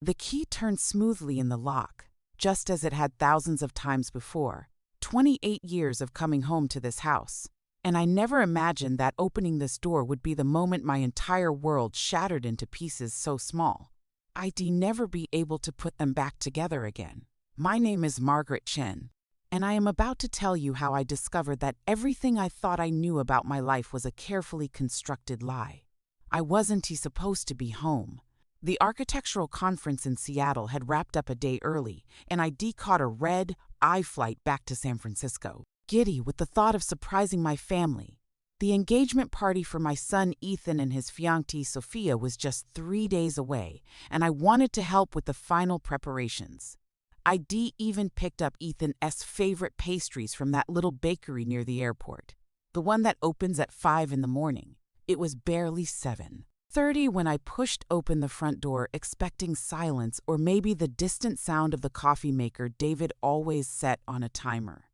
The key turned smoothly in the lock, just as it had thousands of times before. 28 years of coming home to this house. And I never imagined that opening this door would be the moment my entire world shattered into pieces so small I'd never be able to put them back together again. My name is Margaret Chen, and I am about to tell you how I discovered that everything I thought I knew about my life was a carefully constructed lie. I wasn't supposed to be home. The architectural conference in Seattle had wrapped up a day early, and I caught a red-eye flight back to San Francisco, giddy with the thought of surprising my family. The engagement party for my son Ethan and his fiancée Sophia was just 3 days away, and I wanted to help with the final preparations. I even picked up Ethan's favorite pastries from that little bakery near the airport, the one that opens at 5 in the morning. It was barely 7:30 when I pushed open the front door, expecting silence or maybe the distant sound of the coffee maker David always set on a timer.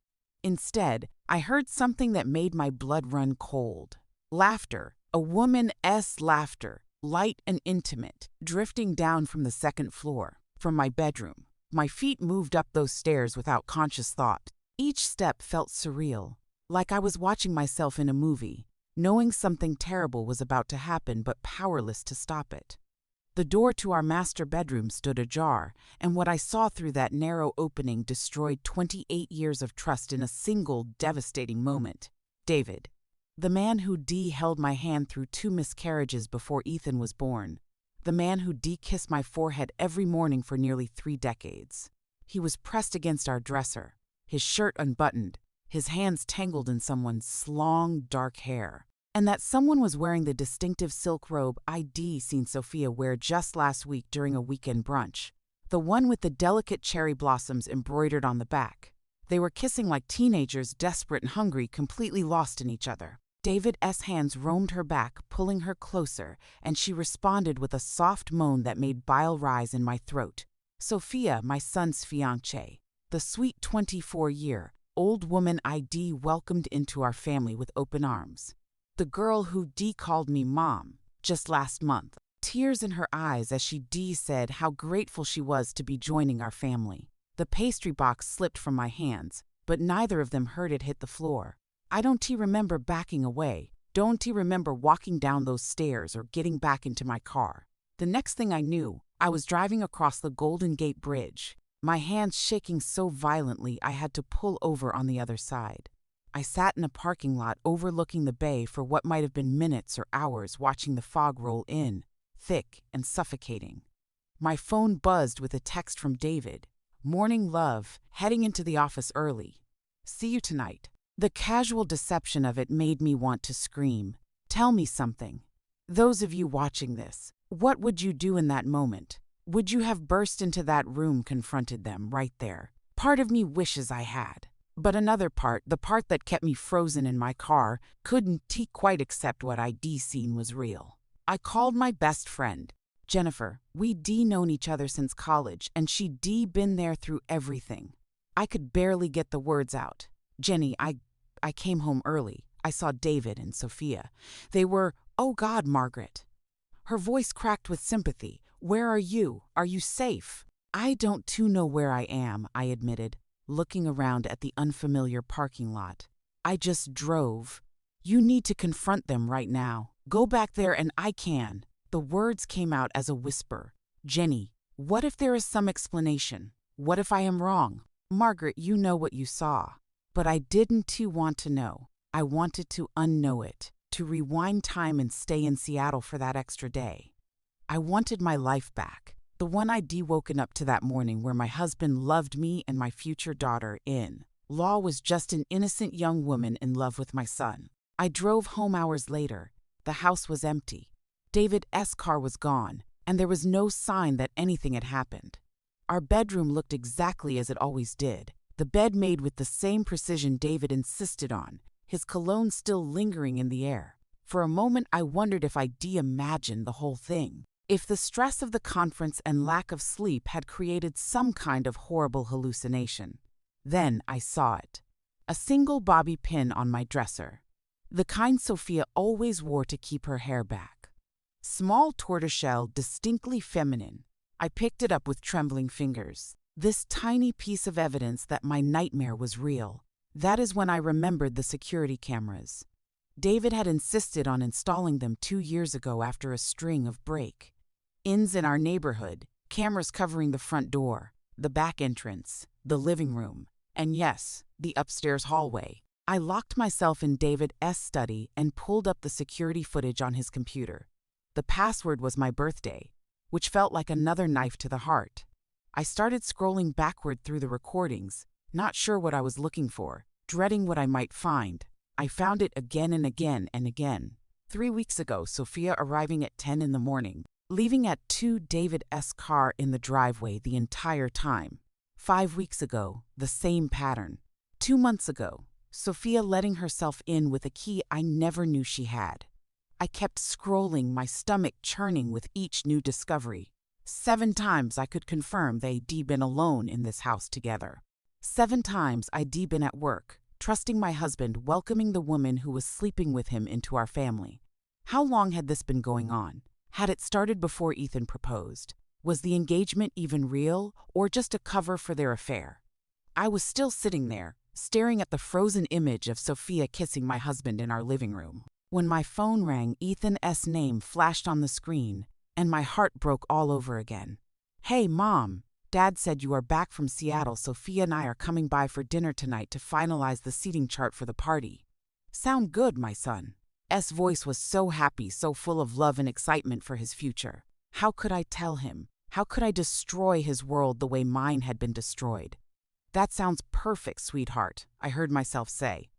Instead, I heard something that made my blood run cold. Laughter, a woman's laughter, light and intimate, drifting down from the second floor, from my bedroom. My feet moved up those stairs without conscious thought. Each step felt surreal, like I was watching myself in a movie, knowing something terrible was about to happen but powerless to stop it. The door to our master bedroom stood ajar, and what I saw through that narrow opening destroyed 28 years of trust in a single devastating moment. David, the man who held my hand through 2 miscarriages before Ethan was born. The man who kissed my forehead every morning for nearly 3 decades. He was pressed against our dresser, his shirt unbuttoned, his hands tangled in someone's long, dark hair. And that someone was wearing the distinctive silk robe I'd seen Sophia wear just last week during a weekend brunch. The one with the delicate cherry blossoms embroidered on the back. They were kissing like teenagers, desperate and hungry, completely lost in each other. David's hands roamed her back, pulling her closer, and she responded with a soft moan that made bile rise in my throat. Sophia, my son's fiancée, the sweet 24-year-old woman I'd welcomed into our family with open arms. The girl who called me Mom just last month, tears in her eyes as she said how grateful she was to be joining our family. The pastry box slipped from my hands, but neither of them heard it hit the floor. I don't remember backing away, don't remember walking down those stairs or getting back into my car. The next thing I knew, I was driving across the Golden Gate Bridge, my hands shaking so violently I had to pull over on the other side. I sat in a parking lot overlooking the bay for what might have been minutes or hours, watching the fog roll in, thick and suffocating. My phone buzzed with a text from David. "Morning, love, heading into the office early. See you tonight." The casual deception of it made me want to scream. Tell me something. Those of you watching this, what would you do in that moment? Would you have burst into that room, confronted them right there? Part of me wishes I had. But another part, the part that kept me frozen in my car, couldn't quite accept what I'd seen was real. I called my best friend, Jennifer. We'd known each other since college, and she'd been there through everything. I could barely get the words out. "Jenny, I came home early. I saw David and Sophia. They were, oh God, Margaret." Her voice cracked with sympathy. "Where are you? Are you safe?" "I don't know where I am," I admitted, looking around at the unfamiliar parking lot. "I just drove. You need to confront them right now. Go back there and I can." The words came out as a whisper. "Jenny, what if there is some explanation? What if I am wrong? Margaret, you know what you saw." But I didn't want to know. I wanted to unknow it, to rewind time and stay in Seattle for that extra day. I wanted my life back. The one I'd woken up to that morning, where my husband loved me and my future daughter-in-law was just an innocent young woman in love with my son. I drove home hours later. The house was empty. David's car was gone, and there was no sign that anything had happened. Our bedroom looked exactly as it always did. The bed made with the same precision David insisted on, his cologne still lingering in the air. For a moment I wondered if I'd imagined the whole thing. If the stress of the conference and lack of sleep had created some kind of horrible hallucination. Then I saw it. A single bobby pin on my dresser. The kind Sophia always wore to keep her hair back. Small tortoiseshell, distinctly feminine. I picked it up with trembling fingers. This tiny piece of evidence that my nightmare was real. That is when I remembered the security cameras. David had insisted on installing them 2 years ago after a string of break-ins in our neighborhood, cameras covering the front door, the back entrance, the living room, and yes, the upstairs hallway. I locked myself in David's study and pulled up the security footage on his computer. The password was my birthday, which felt like another knife to the heart. I started scrolling backward through the recordings, not sure what I was looking for, dreading what I might find. I found it again and again and again. 3 weeks ago, Sophia arriving at 10 in the morning, leaving at 2, David's car in the driveway the entire time. 5 weeks ago, the same pattern. 2 months ago, Sophia letting herself in with a key I never knew she had. I kept scrolling, my stomach churning with each new discovery. 7 times I could confirm they'd been alone in this house together. 7 times I'd been at work, trusting my husband, welcoming the woman who was sleeping with him into our family. How long had this been going on? Had it started before Ethan proposed? Was the engagement even real, or just a cover for their affair? I was still sitting there, staring at the frozen image of Sophia kissing my husband in our living room. When my phone rang, Ethan's name flashed on the screen, and my heart broke all over again. "Hey, Mom, Dad said you are back from Seattle. Sophia and I are coming by for dinner tonight to finalize the seating chart for the party." "Sound good, my son." S. voice was so happy, so full of love and excitement for his future. How could I tell him? How could I destroy his world the way mine had been destroyed? "That sounds perfect, sweetheart," I heard myself say.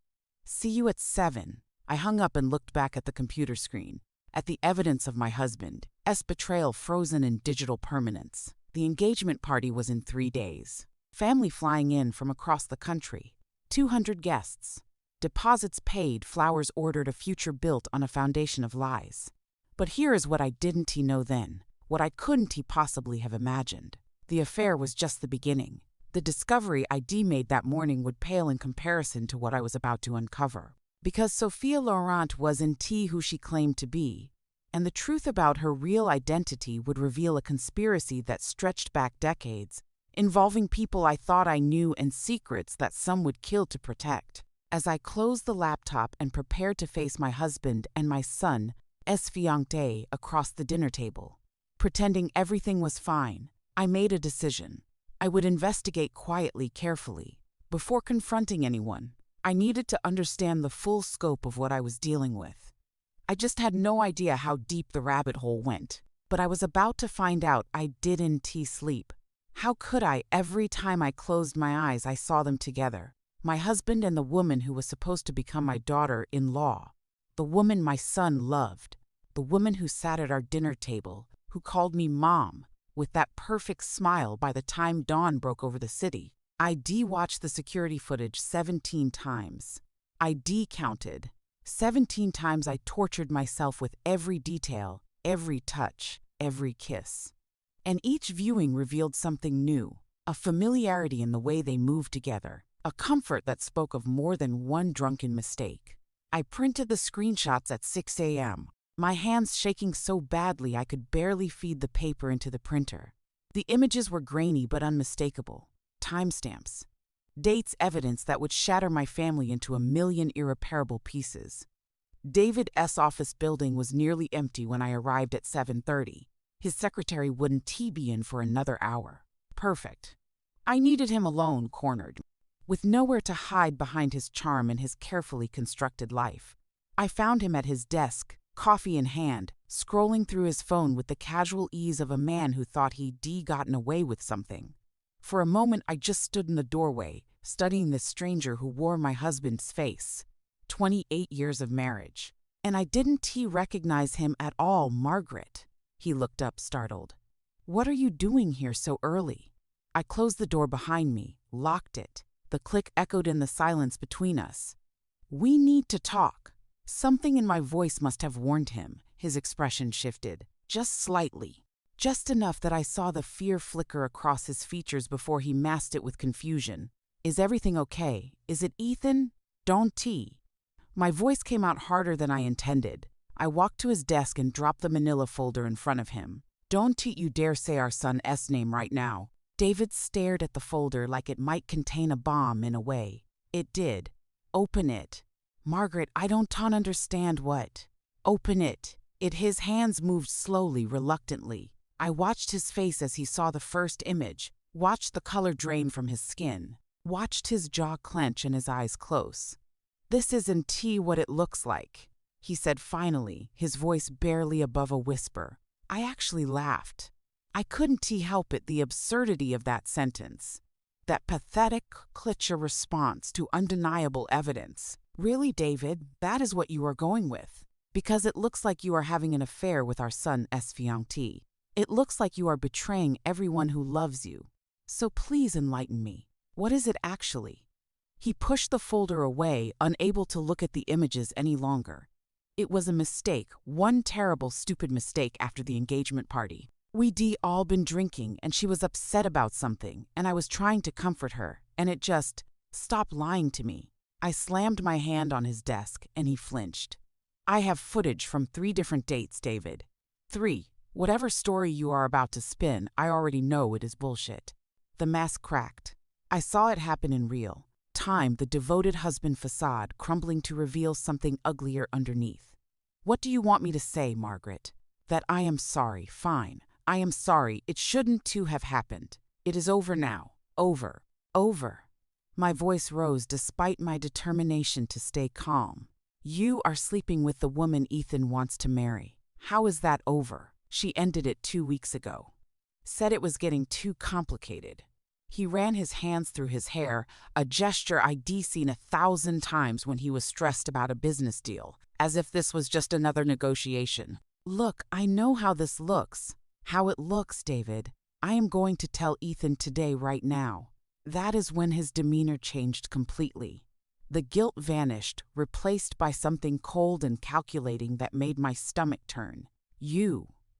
"See you at 7. I hung up and looked back at the computer screen, at the evidence of my husband's betrayal frozen in digital permanence. The engagement party was in 3 days. Family flying in from across the country. 200 guests. Deposits paid, flowers ordered, a future built on a foundation of lies. But here is what I didn't know then, what I couldn't possibly have imagined. The affair was just the beginning. The discovery I made that morning would pale in comparison to what I was about to uncover. Because Sophia Laurent wasn't who she claimed to be, and the truth about her real identity would reveal a conspiracy that stretched back decades, involving people I thought I knew and secrets that some would kill to protect. As I closed the laptop and prepared to face my husband and my son's fiancée across the dinner table, pretending everything was fine, I made a decision. I would investigate quietly, carefully. Before confronting anyone, I needed to understand the full scope of what I was dealing with. I just had no idea how deep the rabbit hole went, but I was about to find out. I didn't sleep. How could I? Every time I closed my eyes, I saw them together. My husband and the woman who was supposed to become my daughter-in-law. The woman my son loved. The woman who sat at our dinner table, who called me Mom, with that perfect smile by the time dawn broke over the city. I watched the security footage 17 times. I counted. 17 times I tortured myself with every detail, every touch, every kiss. And each viewing revealed something new, a familiarity in the way they moved together, a comfort that spoke of more than one drunken mistake. I printed the screenshots at 6 a.m., my hands shaking so badly I could barely feed the paper into the printer. The images were grainy but unmistakable. Timestamps. Dates, evidence that would shatter my family into a million irreparable pieces. David's office building was nearly empty when I arrived at 7:30. His secretary wouldn't be in for another hour. Perfect. I needed him alone, cornered, with nowhere to hide behind his charm and his carefully constructed life. I found him at his desk, coffee in hand, scrolling through his phone with the casual ease of a man who thought he'd gotten away with something. For a moment, I just stood in the doorway, studying this stranger who wore my husband's face. 28 years of marriage. And I didn't recognize him at all. "Margaret." He looked up, startled. "What are you doing here so early?" I closed the door behind me, locked it. The click echoed in the silence between us. "We need to talk." Something in my voice must have warned him. His expression shifted, just slightly. Just enough that I saw the fear flicker across his features before he masked it with confusion. "Is everything okay? Is it Ethan? Don't tea." My voice came out harder than I intended. I walked to his desk and dropped the manila folder in front of him. Don't you dare say our son's name right now. David stared at the folder like it might contain a bomb in a way. It did. Open it. Margaret, I don't understand what. Open it. His hands moved slowly, reluctantly. I watched his face as he saw the first image, watched the color drain from his skin, watched his jaw clench and his eyes close. This isn't what it looks like, he said finally, his voice barely above a whisper. I actually laughed. I couldn't help it, the absurdity of that sentence. That pathetic, cliché response to undeniable evidence. Really, David, that is what you are going with? Because it looks like you are having an affair with our son's fiancée. It looks like you are betraying everyone who loves you. So please enlighten me. What is it actually? He pushed the folder away, unable to look at the images any longer. It was a mistake, one terrible, stupid mistake after the engagement party. We'd all been drinking, and she was upset about something, and I was trying to comfort her, and it just, stop lying to me. I slammed my hand on his desk, and he flinched. I have footage from 3 different dates, David. 3. Whatever story you are about to spin, I already know it is bullshit. The mask cracked. I saw it happen in real time, the devoted husband facade crumbling to reveal something uglier underneath. What do you want me to say, Margaret? That I am sorry, fine. I am sorry, it shouldn't to have happened. It is over now. Over. Over. My voice rose despite my determination to stay calm. You are sleeping with the woman Ethan wants to marry. How is that over? She ended it 2 weeks ago. Said it was getting too complicated. He ran his hands through his hair, a gesture I'd seen 1,000 times when he was stressed about a business deal, as if this was just another negotiation. Look, I know how this looks. How it looks, David. I am going to tell Ethan today, right now. That is when his demeanor changed completely. The guilt vanished, replaced by something cold and calculating that made my stomach turn.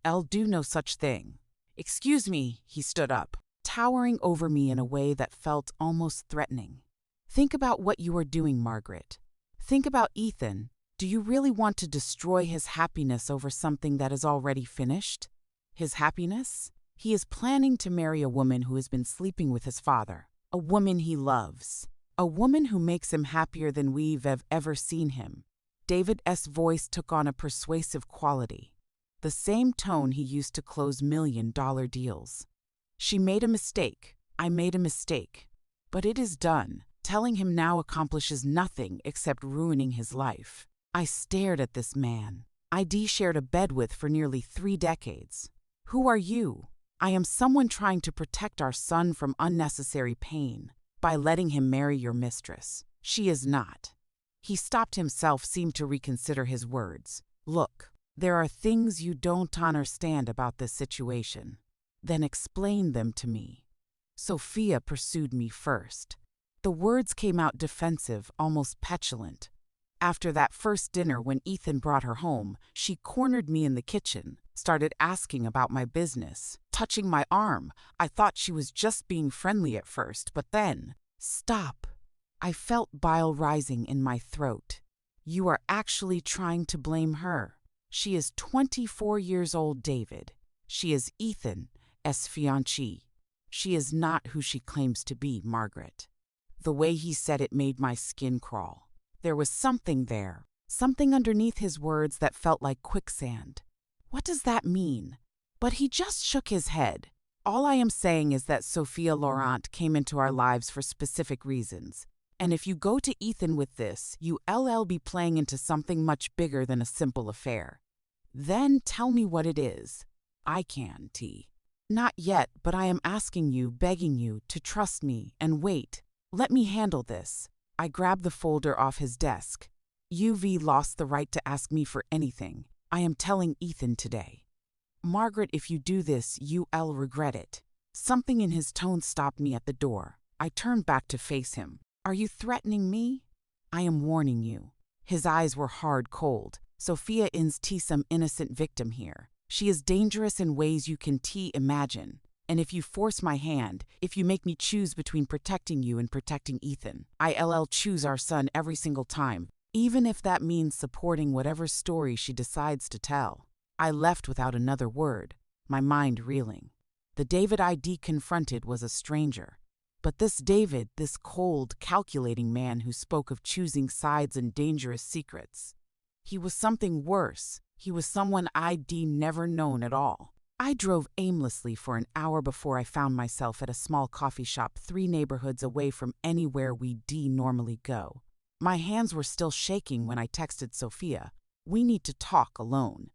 I'll do no such thing. Excuse me, he stood up, towering over me in a way that felt almost threatening. Think about what you are doing, Margaret. Think about Ethan. Do you really want to destroy his happiness over something that is already finished? His happiness? He is planning to marry a woman who has been sleeping with his father, a woman he loves, a woman who makes him happier than we've ever seen him. David's voice took on a persuasive quality, the same tone he used to close $1,000,000 deals. She made a mistake. I made a mistake. But it is done. Telling him now accomplishes nothing except ruining his life. I stared at this man I'd shared a bed with for nearly 3 decades. Who are you? I am someone trying to protect our son from unnecessary pain by letting him marry your mistress. She is not. He stopped himself, seemed to reconsider his words. Look, there are things you don't understand about this situation. Then explain them to me. Sophia pursued me first. The words came out defensive, almost petulant. After that first dinner when Ethan brought her home, she cornered me in the kitchen, started asking about my business, touching my arm. I thought she was just being friendly at first, but then, stop. I felt bile rising in my throat. You are actually trying to blame her. She is 24 years old, David. She is Ethan's fiancée. She is not who she claims to be, Margaret. The way he said it made my skin crawl. There was something there, something underneath his words that felt like quicksand. What does that mean? But he just shook his head. All I am saying is that Sophia Laurent came into our lives for specific reasons. And if you go to Ethan with this, you'll be playing into something much bigger than a simple affair. Then tell me what it is. I can't. Not yet, but I am asking you, begging you, to trust me and wait. Let me handle this. I grabbed the folder off his desk. You've lost the right to ask me for anything. I am telling Ethan today. Margaret, if you do this, you'll regret it. Something in his tone stopped me at the door. I turned back to face him. Are you threatening me? I am warning you. His eyes were hard cold. Sophia is some innocent victim here. She is dangerous in ways you can imagine. And if you force my hand, if you make me choose between protecting you and protecting Ethan, I'll choose our son every single time, even if that means supporting whatever story she decides to tell. I left without another word. my mind reeling. The David I'd confronted was a stranger. But this David, this cold, calculating man who spoke of choosing sides and dangerous secrets, he was something worse. He was someone I'd never known at all. I drove aimlessly for an hour before I found myself at a small coffee shop 3 neighborhoods away from anywhere we normally go. My hands were still shaking when I texted Sophia, "We need to talk alone."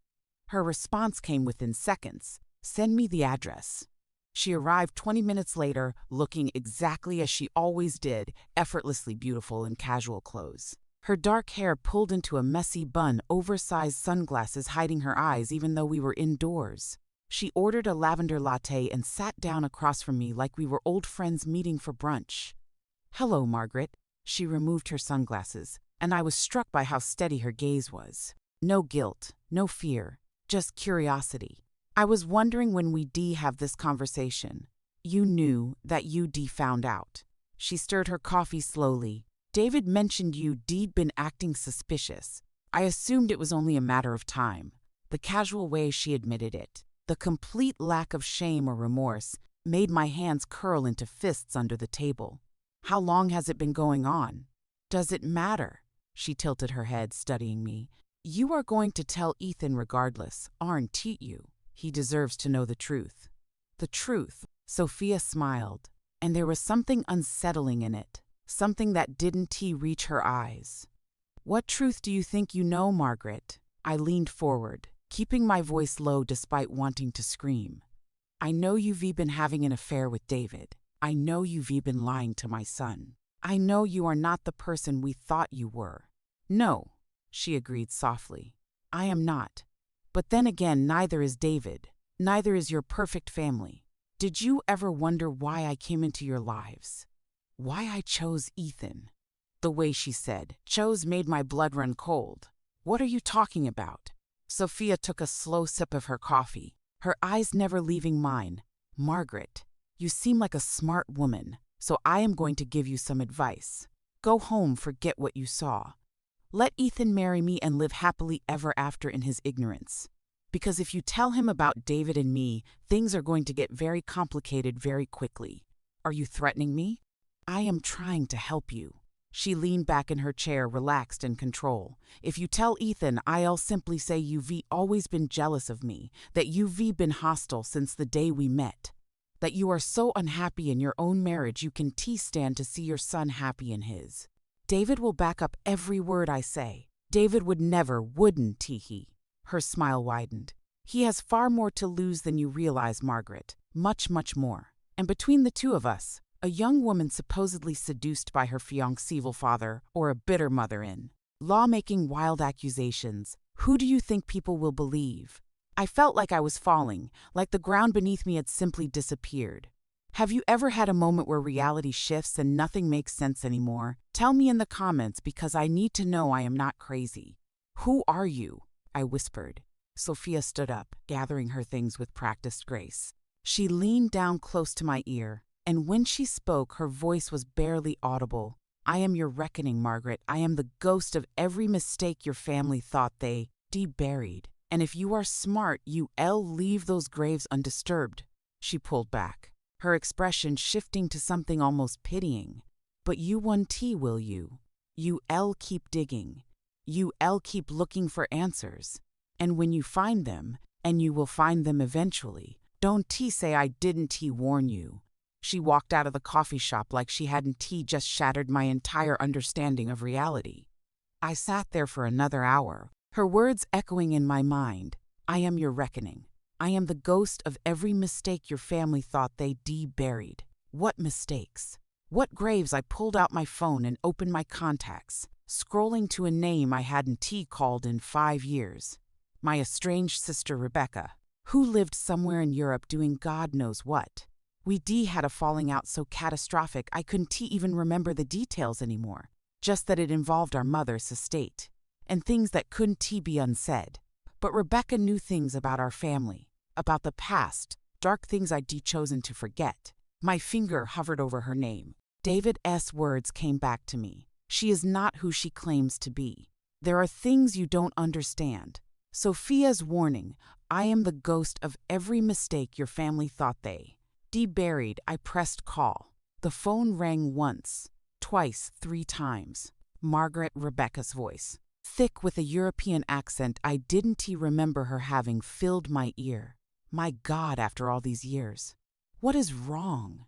Her response came within seconds, "Send me the address." She arrived 20 minutes later, looking exactly as she always did, effortlessly beautiful in casual clothes. Her dark hair pulled into a messy bun, oversized sunglasses hiding her eyes even though we were indoors. She ordered a lavender latte and sat down across from me like we were old friends meeting for brunch. "Hello, Margaret." She removed her sunglasses, and I was struck by how steady her gaze was. No guilt, no fear, just curiosity. "I was wondering when we'd have this conversation. You knew that you'd found out." She stirred her coffee slowly. "David mentioned you'd been acting suspicious. I assumed it was only a matter of time." The casual way she admitted it, the complete lack of shame or remorse, made my hands curl into fists under the table. "How long has it been going on?" "Does it matter?" She tilted her head, studying me. "You are going to tell Ethan regardless, aren't you? He deserves to know the truth." "The truth?" Sophia smiled, and there was something unsettling in it, something that didn't reach her eyes. "What truth do you think you know, Margaret?" I leaned forward, keeping my voice low despite wanting to scream. "I know you've been having an affair with David. I know you've been lying to my son. I know you are not the person we thought you were." "No," she agreed softly. "I am not. But then again, neither is David. Neither is your perfect family. Did you ever wonder why I came into your lives? Why I chose Ethan?" The way she said, "chose" made my blood run cold. "What are you talking about?" Sophia took a slow sip of her coffee, her eyes never leaving mine. "Margaret, you seem like a smart woman, so I am going to give you some advice. Go home, forget what you saw. Let Ethan marry me and live happily ever after in his ignorance. Because if you tell him about David and me, things are going to get very complicated very quickly." "Are you threatening me?" "I am trying to help you." She leaned back in her chair, relaxed in control. "If you tell Ethan, I'll simply say you've always been jealous of me, that you've been hostile since the day we met, that you are so unhappy in your own marriage you can stand to see your son happy in his. David will back up every word I say. David would never, wouldn't he?" Her smile widened. "He has far more to lose than you realize, Margaret. Much, much more. And between the two of us, a young woman supposedly seduced by her fiancé's father or a bitter mother-in-law making wild accusations, who do you think people will believe?" I felt like I was falling, like the ground beneath me had simply disappeared. Have you ever had a moment where reality shifts and nothing makes sense anymore? Tell me in the comments because I need to know I am not crazy. "Who are you?" I whispered. Sophia stood up, gathering her things with practiced grace. She leaned down close to my ear, and when she spoke, her voice was barely audible. "I am your reckoning, Margaret. I am the ghost of every mistake your family thought they buried. And if you are smart, you'll leave those graves undisturbed." She pulled back, her expression shifting to something almost pitying. "But you won't, will you? You'll keep digging. You'll keep looking for answers. And when you find them, and you will find them eventually, don't say I didn't warn you." She walked out of the coffee shop like she hadn't just shattered my entire understanding of reality. I sat there for another hour, her words echoing in my mind. "I am your reckoning. I am the ghost of every mistake your family thought they buried." What mistakes? What graves? I pulled out my phone and opened my contacts, scrolling to a name I hadn't called in 5 years. My estranged sister Rebecca, who lived somewhere in Europe doing God knows what. We had a falling out so catastrophic I couldn't even remember the details anymore, just that it involved our mother's estate, and things that couldn't be unsaid. But Rebecca knew things about our family, about the past, dark things I'd chosen to forget. My finger hovered over her name. David's words came back to me. "She is not who she claims to be. There are things you don't understand. Sophia's warning. I am the ghost of every mistake your family thought they. Buried. I pressed call. The phone rang once, twice, 3 times. Margaret, Rebecca's voice. Thick with a European accent I didn't remember her having, filled my ear. My God, after all these years. What is wrong?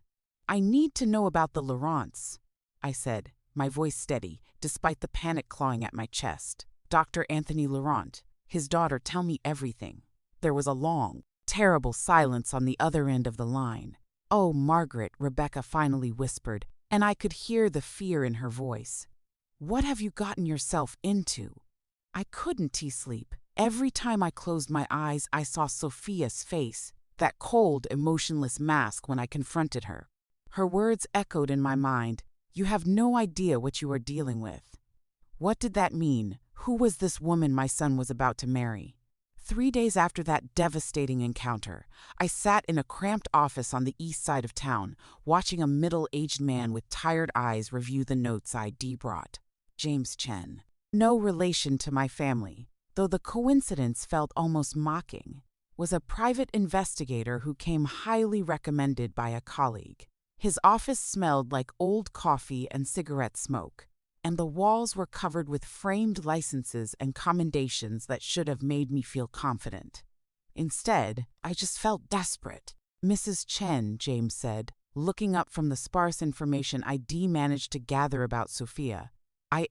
I need to know about the Laurents, I said, my voice steady, despite the panic clawing at my chest. Dr. Anthony Laurent, his daughter, tell me everything. There was a long, terrible silence on the other end of the line. Oh, Margaret, Rebecca finally whispered, and I could hear the fear in her voice. What have you gotten yourself into? I couldn't sleep. Every time I closed my eyes, I saw Sophia's face, that cold, emotionless mask when I confronted her. Her words echoed in my mind. You have no idea what you are dealing with. What did that mean? Who was this woman my son was about to marry? 3 days after that devastating encounter, I sat in a cramped office on the east side of town, watching a middle-aged man with tired eyes review the notes I'd brought. James Chen. No relation to my family, though the coincidence felt almost mocking, was a private investigator who came highly recommended by a colleague. His office smelled like old coffee and cigarette smoke, and the walls were covered with framed licenses and commendations that should have made me feel confident. Instead, I just felt desperate. Mrs. Chen, James said, looking up from the sparse information I'd managed to gather about Sophia.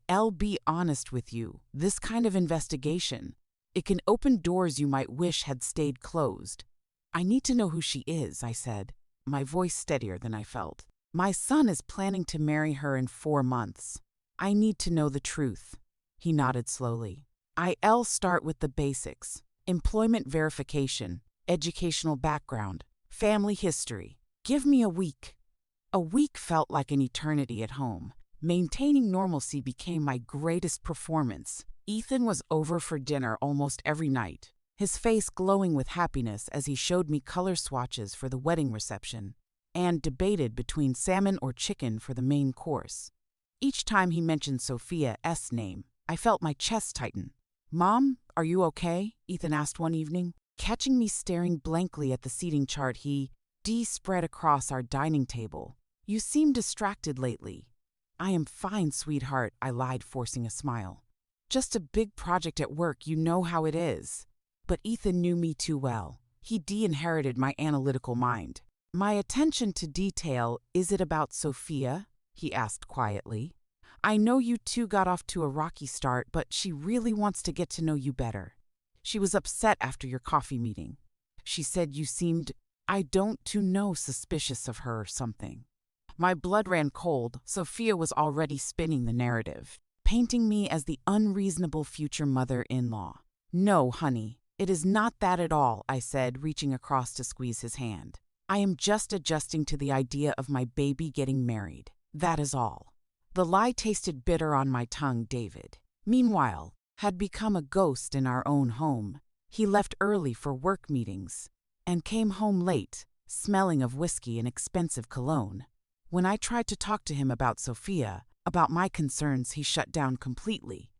I'll be honest with you, this kind of investigation, it can open doors you might wish had stayed closed. I need to know who she is, I said, my voice steadier than I felt. My son is planning to marry her in 4 months. I need to know the truth. He nodded slowly. I'll start with the basics. Employment verification, educational background, family history. Give me a week. A week felt like an eternity at home. Maintaining normalcy became my greatest performance. Ethan was over for dinner almost every night, his face glowing with happiness as he showed me color swatches for the wedding reception, and debated between salmon or chicken for the main course. Each time he mentioned Sophia's name, I felt my chest tighten. Mom, are you okay? Ethan asked one evening. Catching me staring blankly at the seating chart he spread across our dining table. You seem distracted lately. I am fine, sweetheart, I lied, forcing a smile. Just a big project at work, you know how it is. But Ethan knew me too well. He inherited my analytical mind. My attention to detail. Is it about Sophia? He asked quietly. I know you two got off to a rocky start, but she really wants to get to know you better. She was upset after your coffee meeting. She said you seemed, suspicious of her or something. My blood ran cold. Sophia was already spinning the narrative, painting me as the unreasonable future mother-in-law. No, honey, it is not that at all, I said, reaching across to squeeze his hand. I am just adjusting to the idea of my baby getting married. That is all. The lie tasted bitter on my tongue. David, meanwhile, had become a ghost in our own home. He left early for work meetings and came home late, smelling of whiskey and expensive cologne. When I tried to talk to him about Sophia, about my concerns, he shut down completely.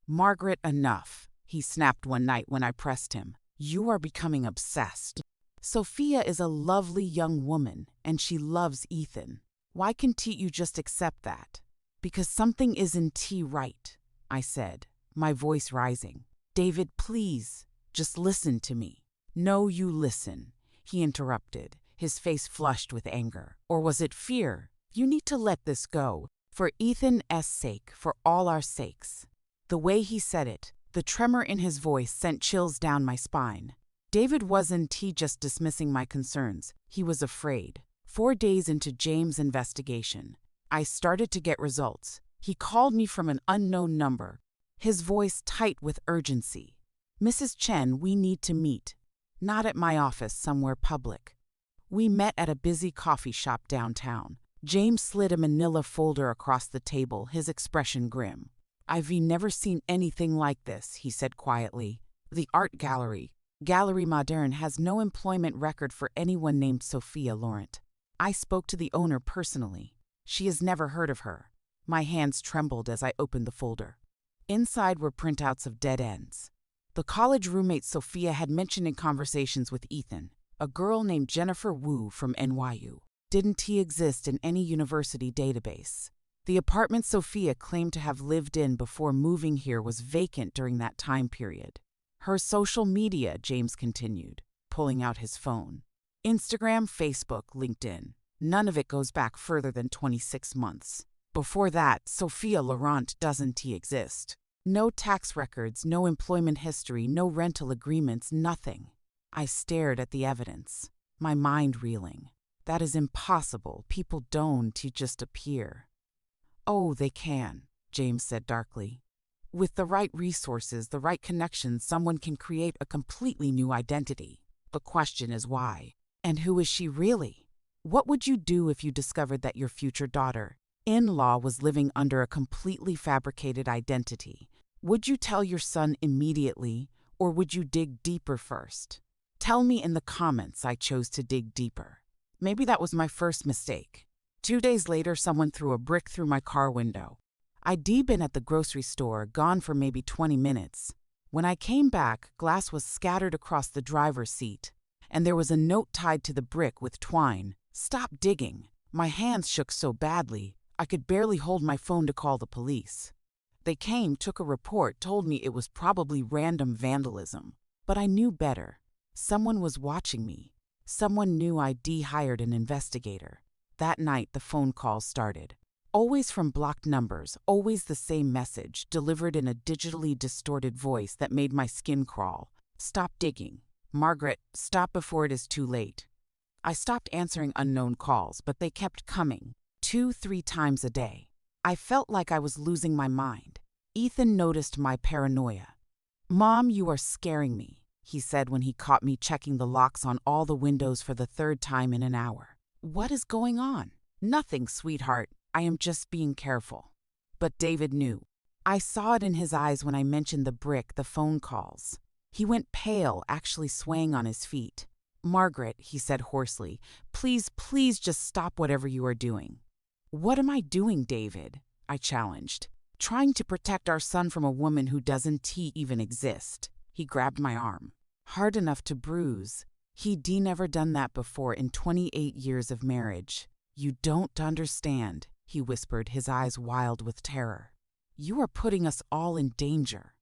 Margaret, enough, he snapped one night when I pressed him. You are becoming obsessed. Sophia is a lovely young woman, and she loves Ethan. Why can't you just accept that? Because something isn't right, I said, my voice rising. David, please, just listen to me. No, you listen, he interrupted, his face flushed with anger. Or was it fear? You need to let this go. For Ethan's sake, for all our sakes. The way he said it, the tremor in his voice sent chills down my spine. David wasn't just dismissing my concerns, he was afraid. 4 days into James' investigation, I started to get results. He called me from an unknown number, his voice tight with urgency. Mrs. Chen, we need to meet. Not at my office, somewhere public. We met at a busy coffee shop downtown. James slid a manila folder across the table, his expression grim. I've never seen anything like this, he said quietly. The art gallery, Galerie Moderne, has no employment record for anyone named Sophia Laurent. I spoke to the owner personally. She has never heard of her. My hands trembled as I opened the folder. Inside were printouts of dead ends. The college roommate Sophia had mentioned in conversations with Ethan, a girl named Jennifer Wu from NYU. Didn't he exist in any university database? The apartment Sophia claimed to have lived in before moving here was vacant during that time period. Her social media, James continued, pulling out his phone. Instagram, Facebook, LinkedIn. None of it goes back further than 26 months. Before that, Sophia Laurent doesn't exist. No tax records, no employment history, no rental agreements, nothing. I stared at the evidence, my mind reeling. That is impossible. People don't just appear. Oh, they can, James said darkly. With the right resources, the right connections, someone can create a completely new identity. The question is why? And who is she really? What would you do if you discovered that your future daughter-in-law was living under a completely fabricated identity? Would you tell your son immediately, or would you dig deeper first? Tell me in the comments. I chose to dig deeper. Maybe that was my first mistake. 2 days later, someone threw a brick through my car window. I'd been at the grocery store, gone for maybe 20 minutes. When I came back, glass was scattered across the driver's seat, and there was a note tied to the brick with twine. Stop digging. My hands shook so badly, I could barely hold my phone to call the police. They came, took a report, told me it was probably random vandalism. But I knew better. Someone was watching me. Someone knew I'd hired an investigator. That night, the phone calls started. Always from blocked numbers, always the same message, delivered in a digitally distorted voice that made my skin crawl. Stop digging. Margaret, stop before it is too late. I stopped answering unknown calls, but they kept coming, 2-3 times a day. I felt like I was losing my mind. Ethan noticed my paranoia. Mom, you are scaring me, he said when he caught me checking the locks on all the windows for the 3rd time in an hour. What is going on? Nothing, sweetheart. I am just being careful. But David knew. I saw it in his eyes when I mentioned the brick, the phone calls. He went pale, actually swaying on his feet. Margaret, he said hoarsely, please just stop whatever you are doing. What am I doing, David? I challenged. Trying to protect our son from a woman who doesn't even exist. He grabbed my arm. Hard enough to bruise. He'd never done that before in 28 years of marriage. You don't understand, he whispered, his eyes wild with terror. You are putting us all in danger.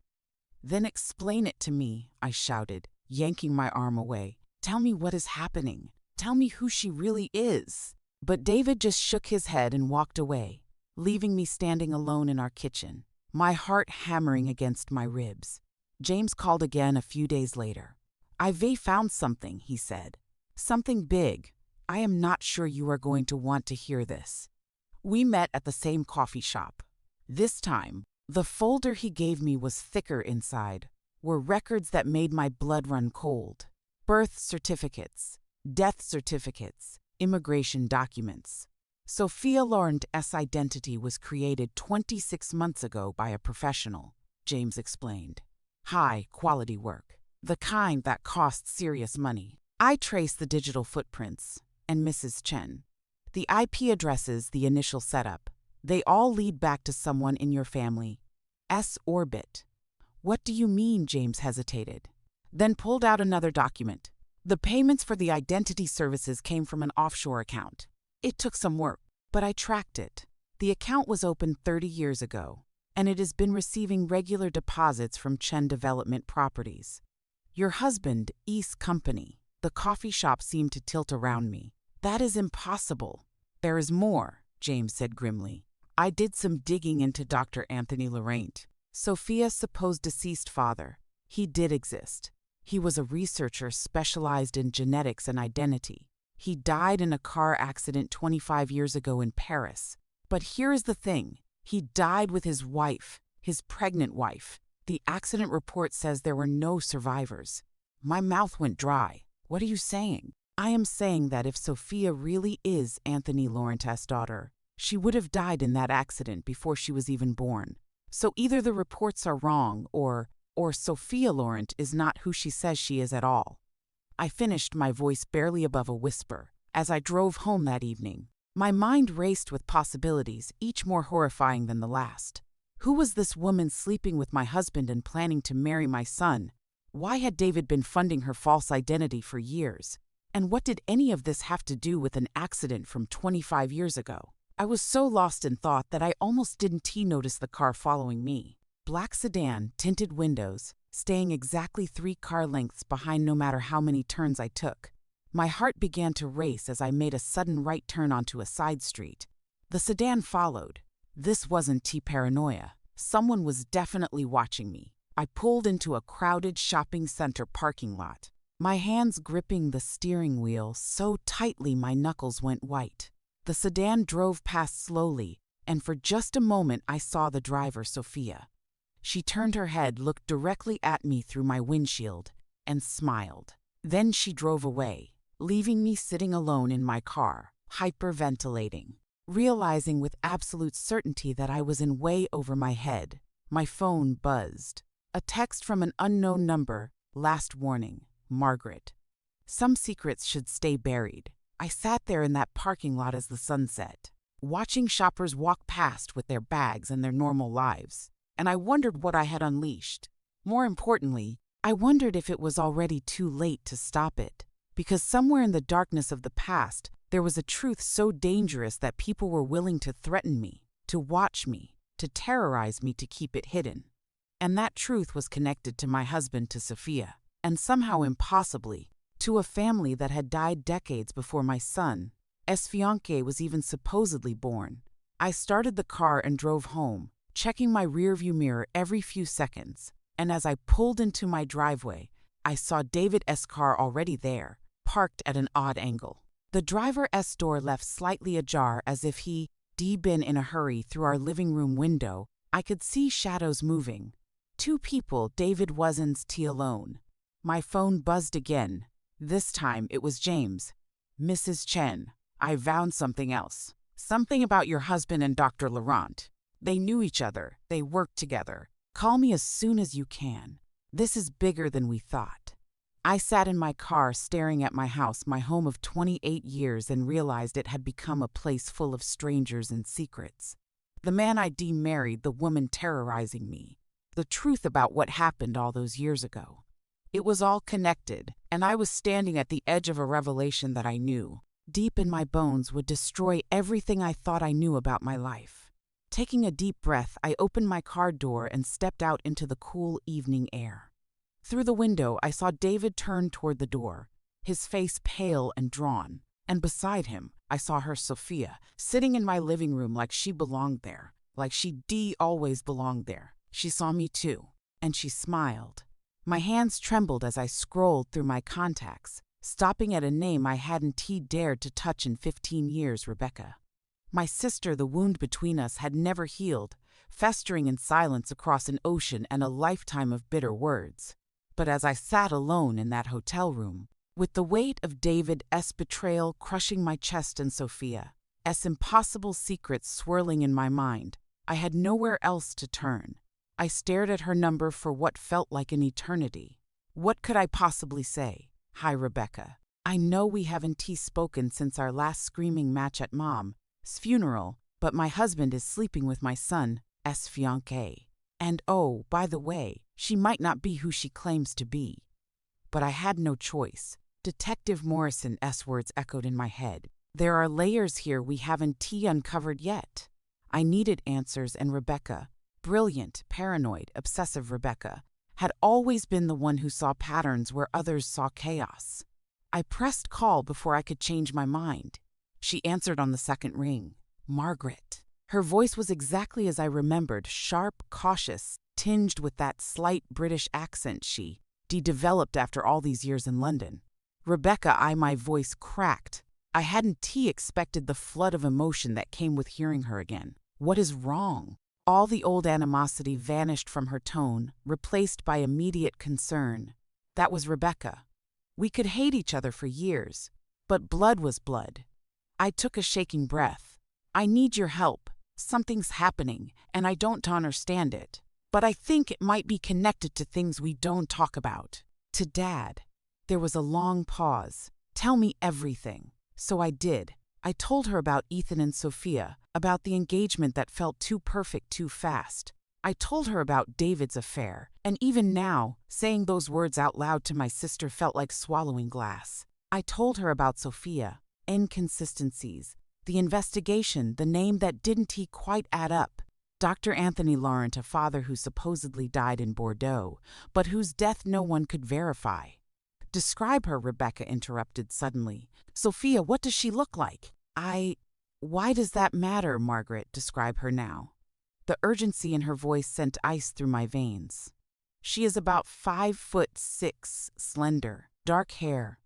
Then explain it to me, I shouted, yanking my arm away. Tell me what is happening. Tell me who she really is. But David just shook his head and walked away, leaving me standing alone in our kitchen, my heart hammering against my ribs. James called again a few days later. I've found something, he said. Something big. I am not sure you are going to want to hear this. We met at the same coffee shop. This time, the folder he gave me was thicker inside, were records that made my blood run cold. Birth certificates, death certificates, immigration documents. Sophia Laurent's identity was created 26 months ago by a professional, James explained. High-quality work, the kind that costs serious money. I traced the digital footprints, and Mrs. Chen. The IP addresses, the initial setup, they all lead back to someone in your family. S-orbit. What do you mean? James hesitated, then pulled out another document. The payments for the identity services came from an offshore account. It took some work, but I tracked it. The account was opened 30 years ago, and it has been receiving regular deposits from Chen Development Properties. Your husband, East Company. The coffee shop seemed to tilt around me. That is impossible. There is more, James said grimly. I did some digging into Dr. Anthony Laurent, Sophia's supposed deceased father. He did exist. He was a researcher specialized in genetics and identity. He died in a car accident 25 years ago in Paris. But here is the thing. He died with his wife, his pregnant wife. The accident report says there were no survivors. My mouth went dry. What are you saying? I am saying that if Sophia really is Anthony Laurent's daughter, she would have died in that accident before she was even born. So either the reports are wrong, or Sophia Laurent is not who she says she is at all. I finished, my voice barely above a whisper, as I drove home that evening. My mind raced with possibilities, each more horrifying than the last. Who was this woman sleeping with my husband and planning to marry my son? Why had David been funding her false identity for years? And what did any of this have to do with an accident from 25 years ago? I was so lost in thought that I almost didn't notice the car following me. Black sedan, tinted windows, staying exactly 3 car lengths behind no matter how many turns I took. My heart began to race as I made a sudden right turn onto a side street. The sedan followed. This wasn't paranoia. Someone was definitely watching me. I pulled into a crowded shopping center parking lot, my hands gripping the steering wheel so tightly my knuckles went white. The sedan drove past slowly, and for just a moment I saw the driver, Sophia. She turned her head, looked directly at me through my windshield, and smiled. Then she drove away, leaving me sitting alone in my car, hyperventilating. Realizing with absolute certainty that I was in way over my head, my phone buzzed. A text from an unknown number. Last warning, Margaret. Some secrets should stay buried. I sat there in that parking lot as the sun set, watching shoppers walk past with their bags and their normal lives, and I wondered what I had unleashed. More importantly, I wondered if it was already too late to stop it, because somewhere in the darkness of the past, there was a truth so dangerous that people were willing to threaten me, to watch me, to terrorize me to keep it hidden. And that truth was connected to my husband, to Sophia, and somehow impossibly, to a family that had died decades before my son's fiancée was even supposedly born. I started the car and drove home, checking my rearview mirror every few seconds, and as I pulled into my driveway, I saw David's car already there, parked at an odd angle. The driver's door left slightly ajar as if he'd been in a hurry. Through our living room window, I could see shadows moving. 2 people. David wasn't alone. My phone buzzed again. This time it was James. Mrs. Chen, I found something else. Something about your husband and Dr. Laurent. They knew each other. They worked together. Call me as soon as you can. This is bigger than we thought. I sat in my car staring at my house, my home of 28 years, and realized it had become a place full of strangers and secrets. The man I'd married, the woman terrorizing me. The truth about what happened all those years ago. It was all connected, and I was standing at the edge of a revelation that I knew, deep in my bones, would destroy everything I thought I knew about my life. Taking a deep breath, I opened my car door and stepped out into the cool evening air. Through the window, I saw David turn toward the door, his face pale and drawn, and beside him, I saw her, Sophia, sitting in my living room like she belonged there, like she always belonged there. She saw me too, and she smiled. My hands trembled as I scrolled through my contacts, stopping at a name I hadn't dared to touch in 15 years, Rebecca. My sister. The wound between us had never healed, festering in silence across an ocean and a lifetime of bitter words. But as I sat alone in that hotel room, with the weight of David's betrayal crushing my chest and Sophia's impossible secrets swirling in my mind, I had nowhere else to turn. I stared at her number for what felt like an eternity. What could I possibly say? Hi, Rebecca. I know we haven't spoken since our last screaming match at Mom's funeral, but my husband is sleeping with my son's fiancée. And oh, by the way, she might not be who she claims to be. But I had no choice. Detective Morrison's words echoed in my head. There are layers here we haven't uncovered yet. I needed answers, and Rebecca, brilliant, paranoid, obsessive Rebecca, had always been the one who saw patterns where others saw chaos. I pressed call before I could change my mind. She answered on the second ring. Margaret. Her voice was exactly as I remembered, sharp, cautious, tinged with that slight British accent she developed after all these years in London. Rebecca, my voice cracked. I hadn't expected the flood of emotion that came with hearing her again. What is wrong? All the old animosity vanished from her tone, replaced by immediate concern. That was Rebecca. We could hate each other for years, but blood was blood. I took a shaking breath. I need your help. Something's happening, and I don't understand it. But I think it might be connected to things we don't talk about. To Dad. There was a long pause. Tell me everything. So I did. I told her about Ethan and Sophia, about the engagement that felt too perfect too fast. I told her about David's affair, and even now, saying those words out loud to my sister felt like swallowing glass. I told her about Sophia, inconsistencies, the investigation, the name that didn't quite add up. Dr. Anthony Laurent, a father who supposedly died in Bordeaux, but whose death no one could verify. Describe her, Rebecca interrupted suddenly. Sophia, what does she look like? Why does that matter, Margaret? Describe her now. The urgency in her voice sent ice through my veins. She is about 5'6", slender, dark hair,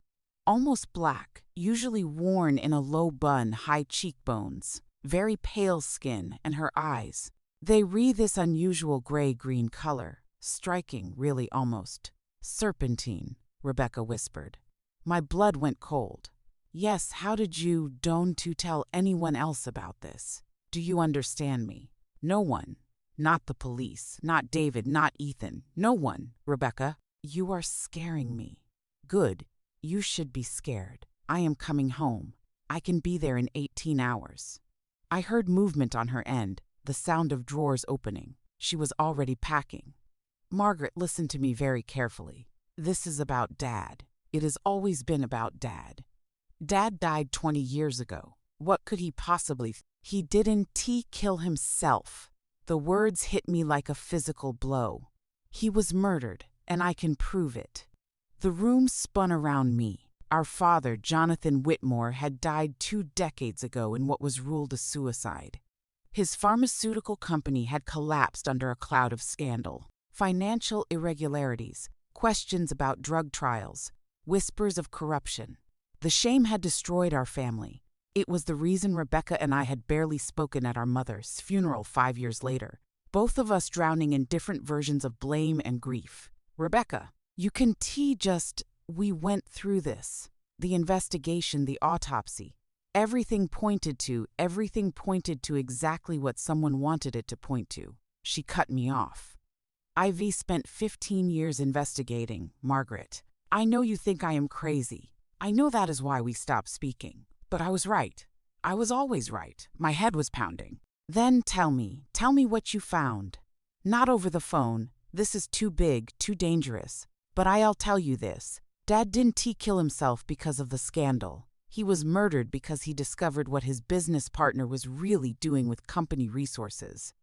almost black, usually worn in a low bun, high cheekbones, very pale skin, and her eyes. They wreathe this unusual gray-green color, striking, really almost. Serpentine, Rebecca whispered. My blood went cold. Yes, how did you don't tell anyone else about this? Do you understand me? No one. Not the police, not David, not Ethan. No one. Rebecca, you are scaring me. Good. You should be scared. I am coming home. I can be there in 18 hours. I heard movement on her end, the sound of drawers opening. She was already packing. Margaret, listen to me very carefully. This is about Dad. It has always been about Dad. Dad died 20 years ago. What could he possibly? He didn't kill himself. The words hit me like a physical blow. He was murdered, and I can prove it. The room spun around me. Our father, Jonathan Whitmore, had died 2 decades ago in what was ruled a suicide. His pharmaceutical company had collapsed under a cloud of scandal, financial irregularities, questions about drug trials, whispers of corruption. The shame had destroyed our family. It was the reason Rebecca and I had barely spoken at our mother's funeral 5 years later, both of us drowning in different versions of blame and grief. Rebecca, you can we went through this. The investigation, the autopsy. Everything pointed to exactly what someone wanted it to point to. She cut me off. I've spent 15 years investigating, Margaret. I know you think I am crazy. I know that is why we stopped speaking. But I was right. I was always right. My head was pounding. Then tell me what you found. Not over the phone. This is too big, too dangerous. But I'll tell you this. Dad didn't kill himself because of the scandal. He was murdered because he discovered what his business partner was really doing with company resources.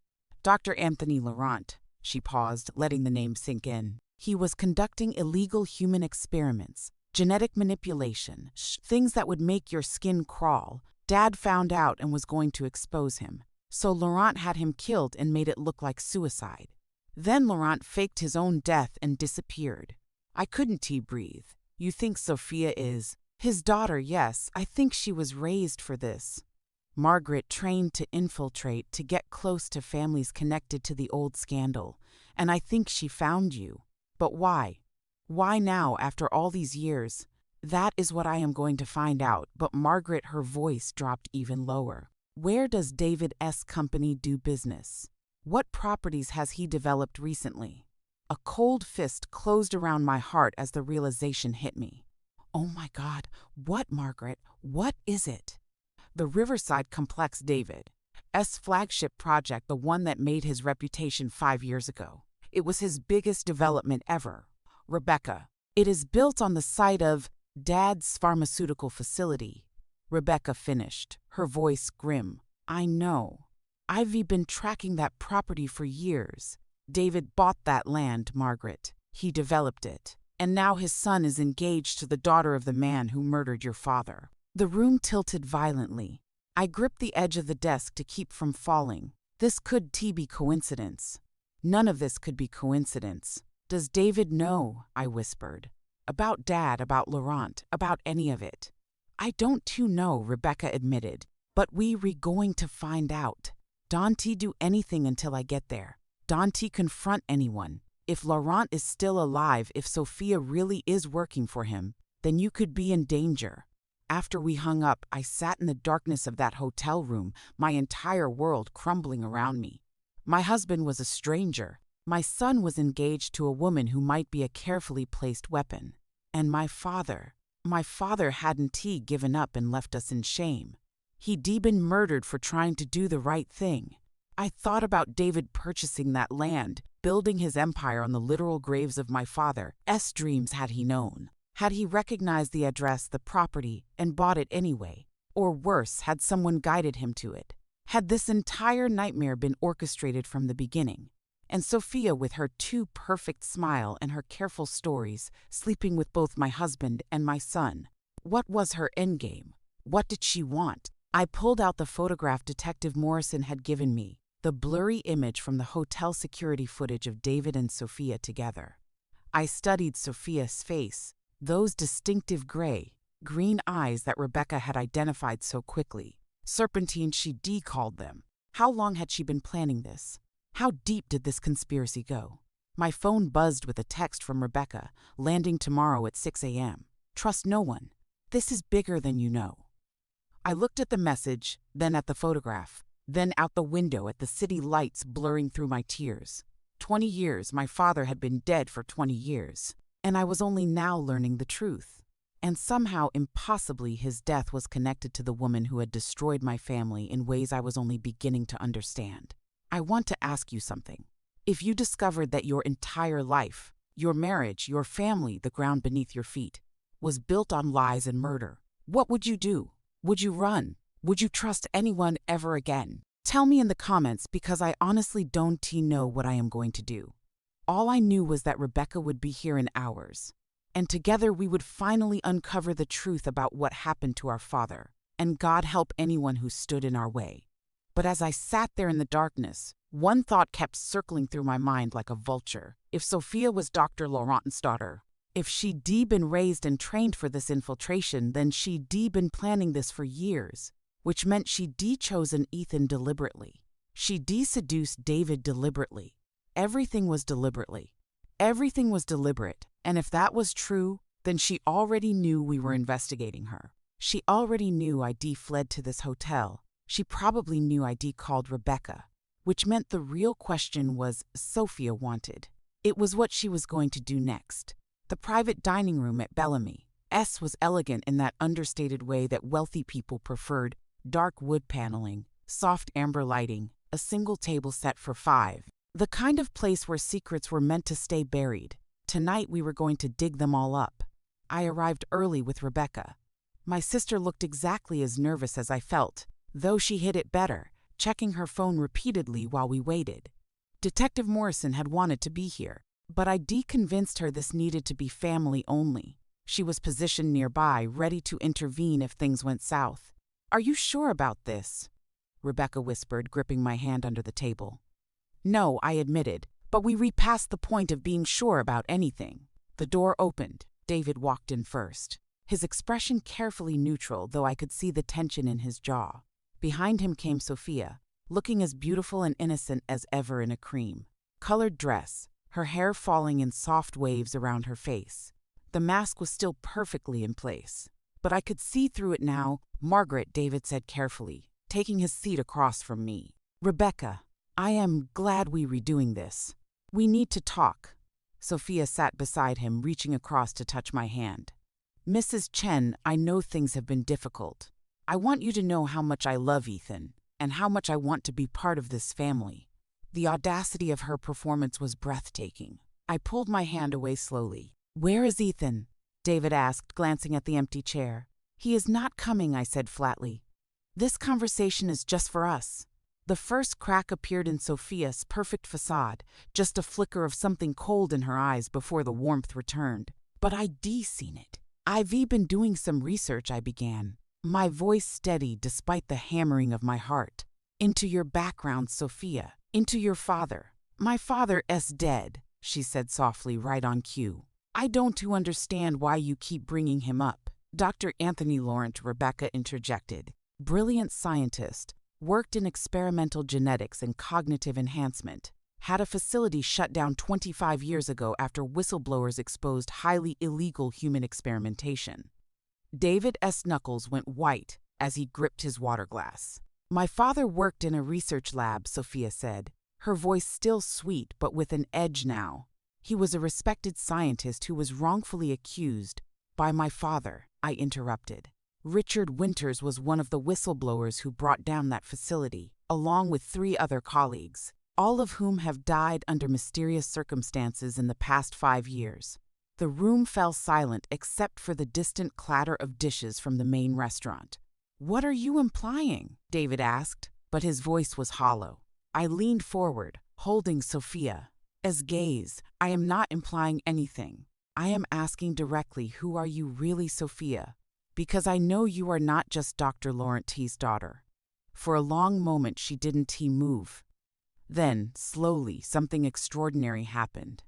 Dr. Anthony Laurent, she paused, letting the name sink in. He was conducting illegal human experiments, genetic manipulation, things that would make your skin crawl. Dad found out and was going to expose him. So Laurent had him killed and made it look like suicide. Then Laurent faked his own death and disappeared. I couldn't breathe. You think Sophia is his daughter? Yes, I think she was raised for this. Margaret, trained to infiltrate, to get close to families connected to the old scandal. And I think she found you. But why? Why now, after all these years? That is what I am going to find out. But Margaret, her voice dropped even lower. Where does David's company do business? What properties has he developed recently? A cold fist closed around my heart as the realization hit me. Oh my God, what, Margaret? What is it? The Riverside Complex, David's flagship project, the one that made his reputation 5 years ago. It was his biggest development ever. Rebecca, it is built on the site of Dad's pharmaceutical facility. Rebecca finished, her voice grim. I know. I've been tracking that property for years. David bought that land, Margaret. He developed it. And now his son is engaged to the daughter of the man who murdered your father. The room tilted violently. I gripped the edge of the desk to keep from falling. This could be coincidence. None of this could be coincidence. Does David know? I whispered. About Dad, about Laurent, about any of it. I don't know, Rebecca admitted. But we going to find out. Don't do anything until I get there. Don't confront anyone. If Laurent is still alive, if Sophia really is working for him, then you could be in danger. After we hung up, I sat in the darkness of that hotel room, my entire world crumbling around me. My husband was a stranger. My son was engaged to a woman who might be a carefully placed weapon. And my father hadn't given up and left us in shame. He'd been murdered for trying to do the right thing. I thought about David purchasing that land, building his empire on the literal graves of my father's dreams had he known. Had he recognized the address, the property, and bought it anyway? Or worse, had someone guided him to it? Had this entire nightmare been orchestrated from the beginning? And Sophia, with her too perfect smile and her careful stories, sleeping with both my husband and my son. What was her endgame? What did she want? I pulled out the photograph Detective Morrison had given me, the blurry image from the hotel security footage of David and Sophia together. I studied Sophia's face, those distinctive green eyes that Rebecca had identified so quickly. Serpentine, she called them. How long had she been planning this? How deep did this conspiracy go? My phone buzzed with a text from Rebecca, landing tomorrow at 6 a.m. Trust no one. This is bigger than you know. I looked at the message, then at the photograph, then out the window at the city lights blurring through my tears. 20 years, my father had been dead for 20 years, and I was only now learning the truth. And somehow, impossibly, his death was connected to the woman who had destroyed my family in ways I was only beginning to understand. I want to ask you something. If you discovered that your entire life, your marriage, your family, the ground beneath your feet, was built on lies and murder, what would you do? Would you run? Would you trust anyone ever again? Tell me in the comments, because I honestly don't know what I am going to do. All I knew was that Rebecca would be here in hours, and together we would finally uncover the truth about what happened to our father, and God help anyone who stood in our way. But as I sat there in the darkness, one thought kept circling through my mind like a vulture. If Sophia was Dr. Laurent's daughter, if she'd been raised and trained for this infiltration, then she'd been planning this for years, which meant she'd chosen Ethan deliberately. She'd seduced David deliberately. Everything was deliberately. Everything was deliberate, and if that was true, then she already knew we were investigating her. She already knew I'd fled to this hotel. She probably knew I'd called Rebecca, which meant the real question was Sophia wanted. It was what she was going to do next. The private dining room at Bellamy's was elegant in that understated way that wealthy people preferred: dark wood paneling, soft amber lighting, a single table set for 5. The kind of place where secrets were meant to stay buried. Tonight we were going to dig them all up. I arrived early with Rebecca. My sister looked exactly as nervous as I felt, though she hid it better, checking her phone repeatedly while we waited. Detective Morrison had wanted to be here, but I convinced her this needed to be family only. She was positioned nearby, ready to intervene if things went south. "Are you sure about this?" Rebecca whispered, gripping my hand under the table. "No," I admitted, "but we repassed the point of being sure about anything." The door opened. David walked in first, his expression carefully neutral, though I could see the tension in his jaw. Behind him came Sophia, looking as beautiful and innocent as ever in a cream-colored dress, her hair falling in soft waves around her face. The mask was still perfectly in place, but I could see through it now. "Margaret," David said carefully, taking his seat across from me. "Rebecca, I am glad we are doing this. We need to talk." Sophia sat beside him, reaching across to touch my hand. "Mrs. Chen, I know things have been difficult. I want you to know how much I love Ethan, and how much I want to be part of this family." The audacity of her performance was breathtaking. I pulled my hand away slowly. "Where is Ethan?" David asked, glancing at the empty chair. "He is not coming," I said flatly. "This conversation is just for us." The first crack appeared in Sophia's perfect facade, just a flicker of something cold in her eyes before the warmth returned. "But I'd seen it. I've been doing some research," I began, my voice steady despite the hammering of my heart. "Into your background, Sophia. Into your father." "My father's dead," she said softly, right on cue. "I don't understand why you keep bringing him up." "Dr. Anthony Laurent," Rebecca interjected. "Brilliant scientist, worked in experimental genetics and cognitive enhancement. Had a facility shut down 25 years ago after whistleblowers exposed highly illegal human experimentation." David's knuckles went white as he gripped his water glass. "My father worked in a research lab," Sophia said, her voice still sweet but with an edge now. "He was a respected scientist who was wrongfully accused by my father," I interrupted. "Richard Winters was one of the whistleblowers who brought down that facility." along with 3 other colleagues, all of whom have died under mysterious circumstances in the past 5 years. The room fell silent except for the distant clatter of dishes from the main restaurant. "What are you implying?" David asked, but his voice was hollow. I leaned forward, holding Sophia's gaze. "I am not implying anything. I am asking directly, who are you really, Sophia? Because I know you are not just Dr. Laurent's daughter." For a long moment she didn't move. Then, slowly, something extraordinary happened.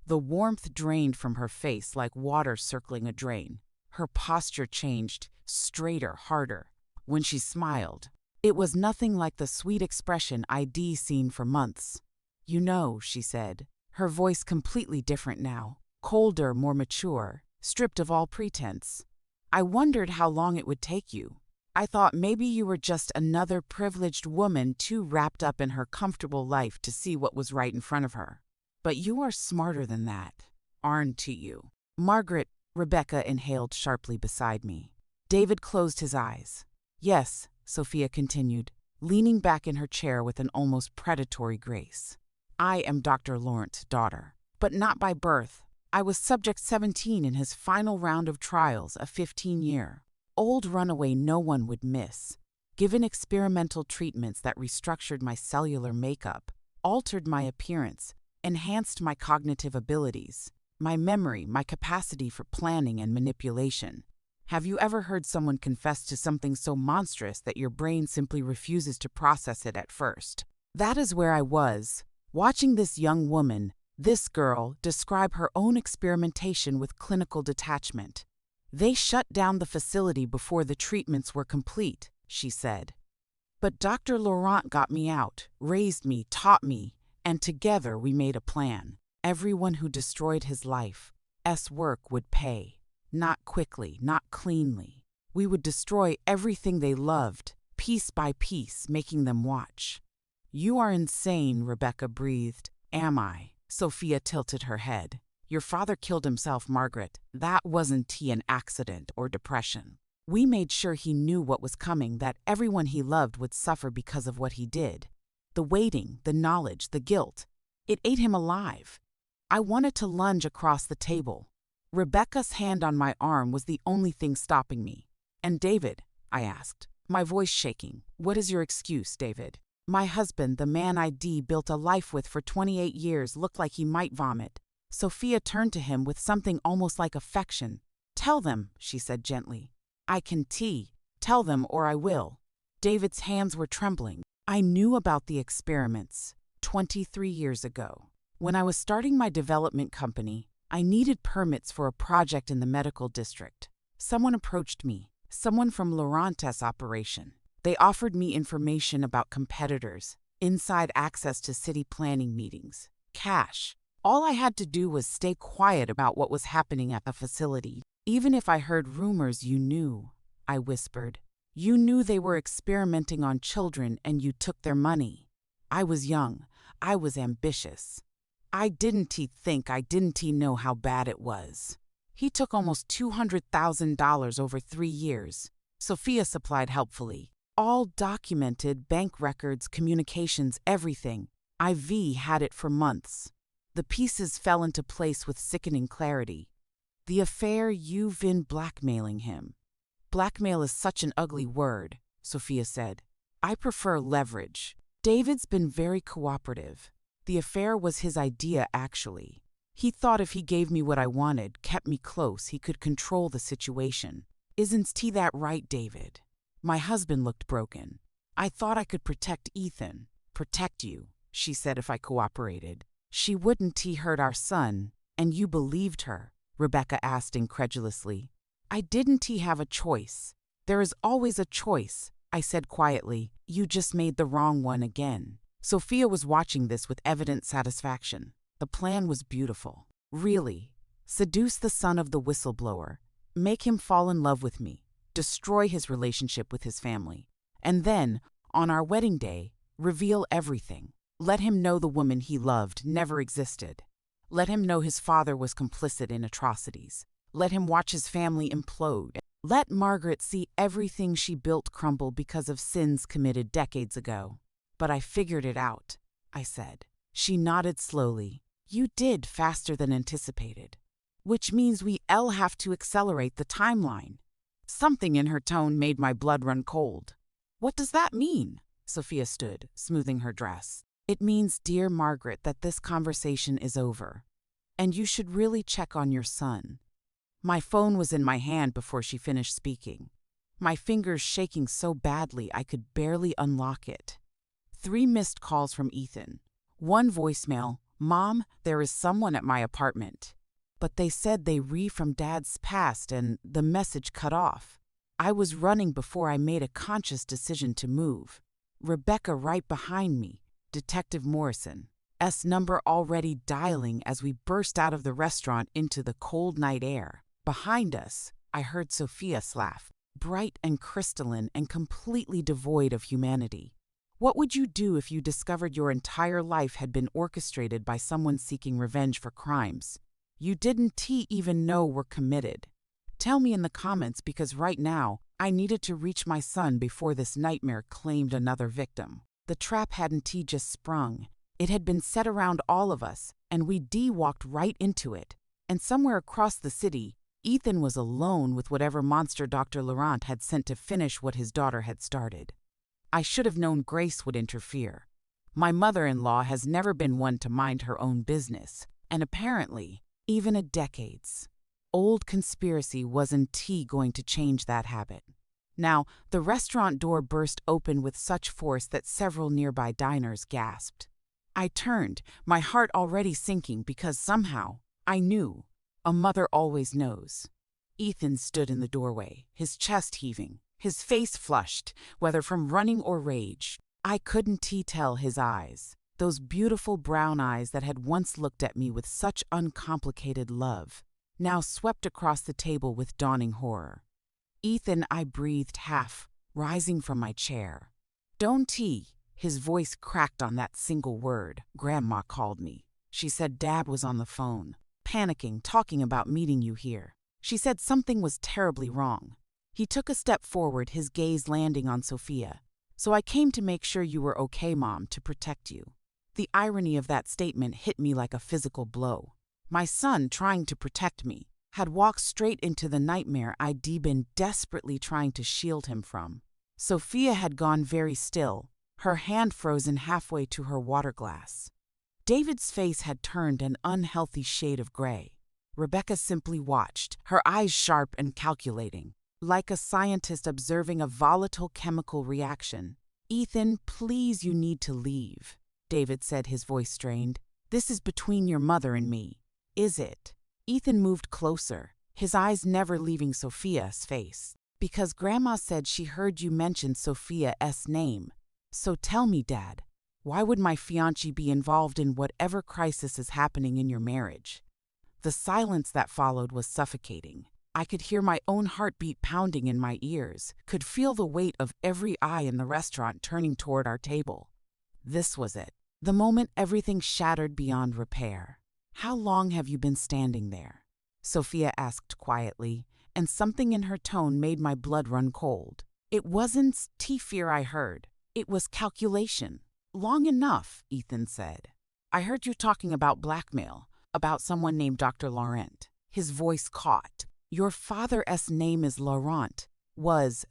The warmth drained from her face like water circling a drain. Her posture changed, straighter, harder. When she smiled, it was nothing like the sweet expression I'd seen for months. "You know," she said, her voice completely different now, colder, more mature, stripped of all pretense. "I wondered how long it would take you. I thought maybe you were just another privileged woman too wrapped up in her comfortable life to see what was right in front of her. But you are smarter than that, aren't you?" "Margaret," Rebecca inhaled sharply beside me. David closed his eyes. "Yes," Sophia continued, leaning back in her chair with an almost predatory grace. "I am Dr. Laurent's daughter, but not by birth. I was subject 17 in his final round of trials, a 15-year-old runaway no one would miss, given experimental treatments that restructured my cellular makeup, altered my appearance, enhanced my cognitive abilities, my memory, my capacity for planning and manipulation. Have you ever heard someone confess to something so monstrous that your brain simply refuses to process it at first? That is where I was, watching this young woman, this girl, describe her own experimentation with clinical detachment. "They shut down the facility before the treatments were complete," she said. "But Dr. Laurent got me out, raised me, taught me, and together we made a plan. Everyone who destroyed his life's work would pay. Not quickly, not cleanly. We would destroy everything they loved, piece by piece, making them watch." "You are insane," Rebecca breathed. "Am I?" Sophia tilted her head. "Your father killed himself, Margaret. That wasn't an accident or depression. We made sure he knew what was coming, that everyone he loved would suffer because of what he did. The waiting, the knowledge, the guilt. It ate him alive." I wanted to lunge across the table. Rebecca's hand on my arm was the only thing stopping me. "And David?" I asked, my voice shaking. "What is your excuse, David?" "My husband, the man I'd built a life with for 28 years, looked like he might vomit." Sophia turned to him with something almost like affection. "Tell them," she said gently. "I can tell them, or I will." David's hands were trembling. "I knew about the experiments 23 years ago. When I was starting my development company, I needed permits for a project in the medical district. Someone approached me, someone from Laurent's operation. They offered me information about competitors, inside access to city planning meetings, cash. All I had to do was stay quiet about what was happening at the facility. Even if I heard rumors, you knew," I whispered. "You knew they were experimenting on children and you took their money." I was young. I was ambitious. I didn't know how bad it was. "He took almost $200,000 over 3 years. Sophia supplied helpfully. "All documented, bank records, communications, everything. IV had it for months." The pieces fell into place with sickening clarity. "The affair, you've been blackmailing him." "Blackmail is such an ugly word," Sophia said. "I prefer leverage. David's been very cooperative. The affair was his idea, actually. He thought if he gave me what I wanted, kept me close, he could control the situation. Isn't that right, David?" My husband looked broken. "I thought I could protect Ethan." "Protect you," she said, "if I cooperated. She wouldn't hurt our son, and you believed her?" Rebecca asked incredulously. "I didn't have a choice." "There is always a choice," I said quietly. "You just made the wrong one again." Sophia was watching this with evident satisfaction. The plan was beautiful. Really. Seduce the son of the whistleblower. Make him fall in love with me. Destroy his relationship with his family. And then, on our wedding day, reveal everything. Let him know the woman he loved never existed. Let him know his father was complicit in atrocities. Let him watch his family implode. Let Margaret see everything she built crumble because of sins committed decades ago. But I figured it out, I said. She nodded slowly. You did faster than anticipated. Which means we'll have to accelerate the timeline. Something in her tone made my blood run cold. What does that mean? Sophia stood, smoothing her dress. It means, dear Margaret, that this conversation is over. And you should really check on your son. My phone was in my hand before she finished speaking, my fingers shaking so badly I could barely unlock it. 3 missed calls from Ethan. 1 voicemail, Mom, there is someone at my apartment. But they said they from Dad's past and the message cut off. I was running before I made a conscious decision to move. Rebecca right behind me, Detective Morrison's number already dialing as we burst out of the restaurant into the cold night air. Behind us, I heard Sophia's laugh, bright and crystalline and completely devoid of humanity. What would you do if you discovered your entire life had been orchestrated by someone seeking revenge for crimes you didn't even know were committed? Tell me in the comments, because right now, I needed to reach my son before this nightmare claimed another victim. The trap hadn't just sprung. It had been set around all of us, and we walked right into it. And somewhere across the city, Ethan was alone with whatever monster Dr. Laurent had sent to finish what his daughter had started. I should have known Grace would interfere. My mother-in-law has never been one to mind her own business, and apparently, even a decades-old conspiracy wasn't going to change that habit. Now, the restaurant door burst open with such force that several nearby diners gasped. I turned, my heart already sinking because somehow, I knew. A mother always knows. Ethan stood in the doorway, his chest heaving, his face flushed, whether from running or rage. I couldn't tell his eyes, those beautiful brown eyes that had once looked at me with such uncomplicated love, now swept across the table with dawning horror. Ethan, I breathed, half rising from my chair. Don't his voice cracked on that single word. Grandma called me. She said Dad was on the phone, panicking, talking about meeting you here. She said something was terribly wrong. He took a step forward, his gaze landing on Sophia. So I came to make sure you were okay, Mom, to protect you. The irony of that statement hit me like a physical blow. My son, trying to protect me, had walked straight into the nightmare I'd been desperately trying to shield him from. Sophia had gone very still, her hand frozen halfway to her water glass. David's face had turned an unhealthy shade of gray. Rebecca simply watched, her eyes sharp and calculating, like a scientist observing a volatile chemical reaction. Ethan, please, you need to leave, David said, his voice strained. This is between your mother and me, is it? Ethan moved closer, his eyes never leaving Sophia's face. Because Grandma said she heard you mention Sophia's name. So tell me, Dad, why would my fiancée be involved in whatever crisis is happening in your marriage? The silence that followed was suffocating. I could hear my own heartbeat pounding in my ears, could feel the weight of every eye in the restaurant turning toward our table. This was it, the moment everything shattered beyond repair. How long have you been standing there? Sophia asked quietly, and something in her tone made my blood run cold. It wasn't fear I heard, it was calculation. Long enough, Ethan said. I heard you talking about blackmail, about someone named Dr. Laurent. His voice caught. Your father's name is Laurent,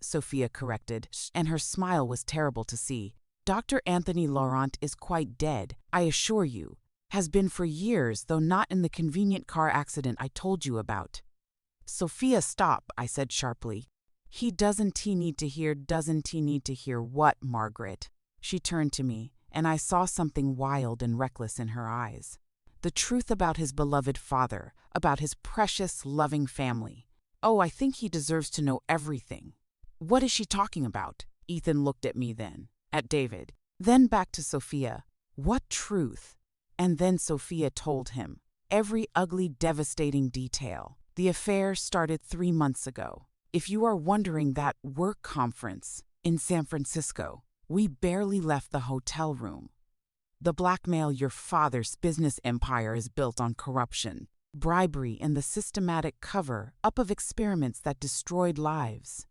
Sophia corrected, and her smile was terrible to see. Dr. Anthony Laurent is quite dead, I assure you. Has been for years, though not in the convenient car accident I told you about. Sophia, stop, I said sharply. Doesn't he need to hear what, Margaret? She turned to me, and I saw something wild and reckless in her eyes. The truth about his beloved father, about his precious, loving family. Oh, I think he deserves to know everything. What is she talking about? Ethan looked at me then, at David, then back to Sophia. What truth? And then Sophia told him every ugly, devastating detail. The affair started 3 months ago. If you are wondering, that work conference in San Francisco, we barely left the hotel room. The blackmail your father's business empire is built on corruption. bribery, and the systematic cover-up of experiments that destroyed lives.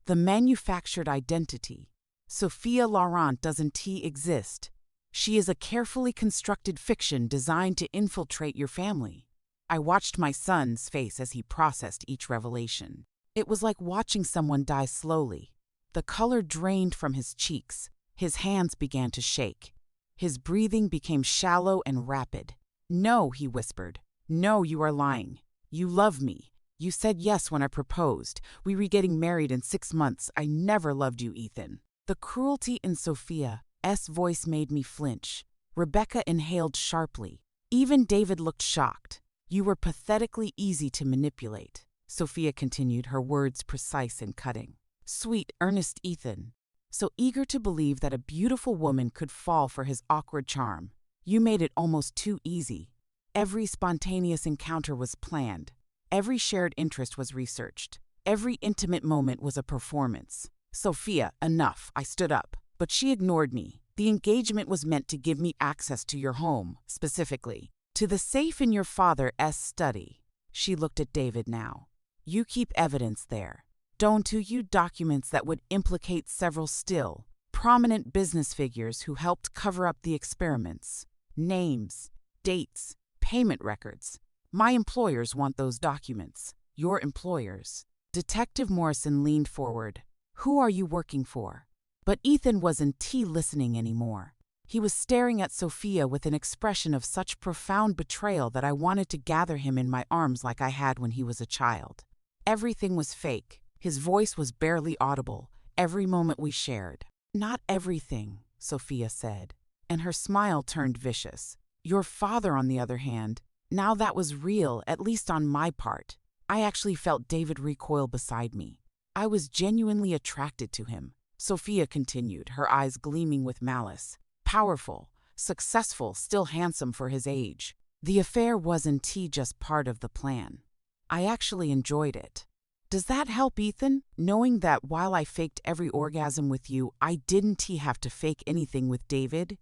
The manufactured identity. Sophia Laurent doesn't exist. She is a carefully constructed fiction designed to infiltrate your family. I watched my son's face as he processed each revelation. It was like watching someone die slowly. The color drained from his cheeks. His hands began to shake. His breathing became shallow and rapid. "No," he whispered. "No, you are lying. You love me. You said yes when I proposed. We were getting married in 6 months. I never loved you, Ethan." The cruelty in Sophia's voice made me flinch. Rebecca inhaled sharply. Even David looked shocked. "You were pathetically easy to manipulate," Sophia continued, her words precise and cutting. "Sweet, earnest Ethan. So eager to believe that a beautiful woman could fall for his awkward charm. You made it almost too easy. Every spontaneous encounter was planned. Every shared interest was researched. Every intimate moment was a performance." "Sophia, enough." I stood up, but she ignored me. "The engagement was meant to give me access to your home, specifically, to the safe in your father's study." She looked at David now. "You keep evidence there, don't you? Documents that would implicate several still prominent business figures who helped cover up the experiments. Names, dates, payment records. My employers want those documents." "Your employers?" Detective Morrison leaned forward. "Who are you working for?" But Ethan wasn't listening anymore. He was staring at Sophia with an expression of such profound betrayal that I wanted to gather him in my arms like I had when he was a child. Everything was fake. His voice was barely audible. Every moment we shared. "Not everything," Sophia said, and her smile turned vicious. "Your father, on the other hand, now that was real, at least on my part." I actually felt David recoil beside me. I was genuinely attracted to him. Sophia continued, her eyes gleaming with malice. "Powerful, successful, still handsome for his age. The affair wasn't just part of the plan. I actually enjoyed it. Does that help, Ethan? Knowing that while I faked every orgasm with you, I didn't have to fake anything with David?"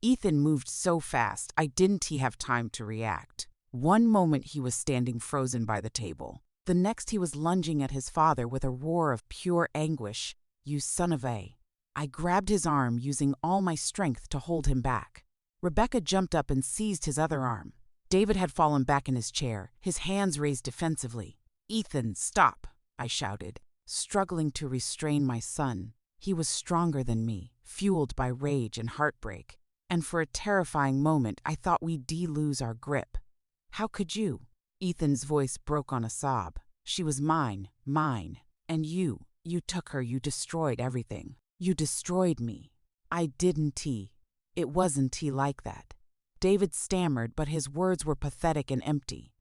Ethan moved so fast, I didn't have time to react. One moment he was standing frozen by the table. The next he was lunging at his father with a roar of pure anguish. "You son of a..." I grabbed his arm, using all my strength to hold him back. Rebecca jumped up and seized his other arm. David had fallen back in his chair, his hands raised defensively. "Ethan, stop," I shouted, struggling to restrain my son. He was stronger than me, fueled by rage and heartbreak. And for a terrifying moment, I thought we'd lose our grip. "How could you?" Ethan's voice broke on a sob. "She was mine. And you took her, you destroyed everything. You destroyed me." "I didn't. It wasn't like that." David stammered, but his words were pathetic and empty.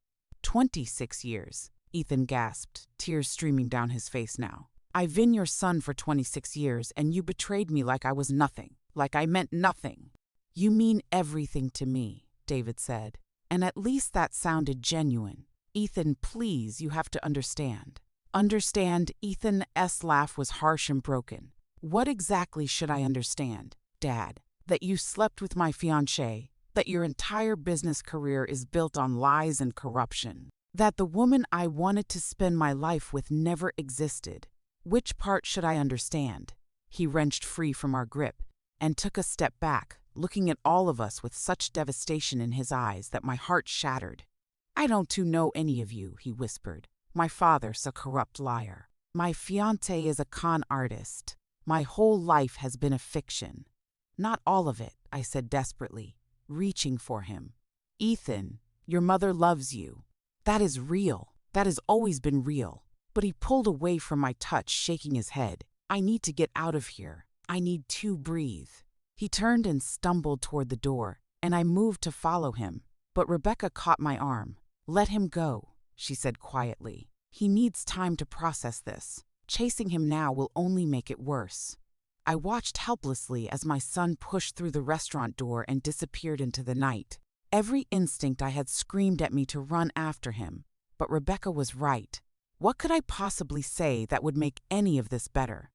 26 years, Ethan gasped, tears streaming down his face now. "I've been your son for 26 years, and you betrayed me like I was nothing, like I meant nothing." "You mean everything to me," David said, and at least that sounded genuine. "Ethan, please, you have to understand." "Understand?" Ethan's laugh was harsh and broken. "What exactly should I understand, Dad? That you slept with my fiancée? That your entire business career is built on lies and corruption? That the woman I wanted to spend my life with never existed? Which part should I understand?" He wrenched free from our grip and took a step back, looking at all of us with such devastation in his eyes that my heart shattered. "I don't know any of you," he whispered. "My father's a corrupt liar. My fiancé is a con artist. My whole life has been a fiction." "Not all of it," I said desperately, reaching for him. "Ethan, your mother loves you. That is real. That has always been real." But he pulled away from my touch, shaking his head. "I need to get out of here. I need to breathe." He turned and stumbled toward the door, and I moved to follow him. But Rebecca caught my arm. "Let him go," she said quietly. "He needs time to process this. Chasing him now will only make it worse." I watched helplessly as my son pushed through the restaurant door and disappeared into the night. Every instinct I had screamed at me to run after him, but Rebecca was right. What could I possibly say that would make any of this better?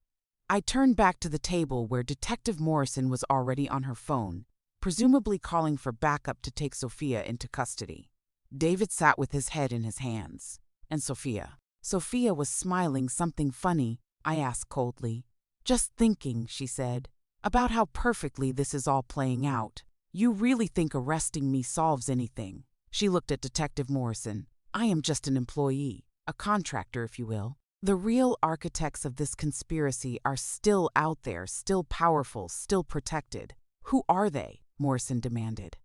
I turned back to the table where Detective Morrison was already on her phone, presumably calling for backup to take Sophia into custody. David sat with his head in his hands. And Sophia? Sophia was smiling. Something funny? I asked coldly. Just thinking, she said, about how perfectly this is all playing out. You really think arresting me solves anything? She looked at Detective Morrison. I am just an employee, a contractor, if you will. The real architects of this conspiracy are still out there, still powerful, still protected. Who are they? Morrison demanded.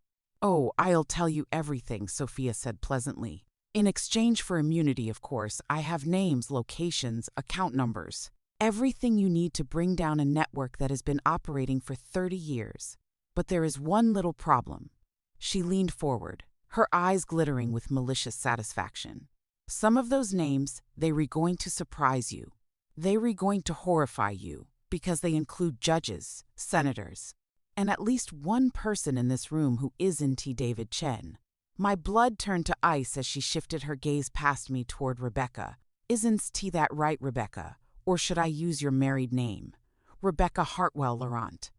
Oh, I'll tell you everything, Sophia said pleasantly. In exchange for immunity, of course, I have names, locations, account numbers. Everything you need to bring down a network that has been operating for 30 years. But there is one little problem. She leaned forward, her eyes glittering with malicious satisfaction. Some of those names, they were going to surprise you. They were going to horrify you, because they include judges, senators, and at least one person in this room who isn't David Chen. My blood turned to ice as she shifted her gaze past me toward Rebecca. Isn't that right, Rebecca? Or should I use your married name? Rebecca Hartwell Laurent.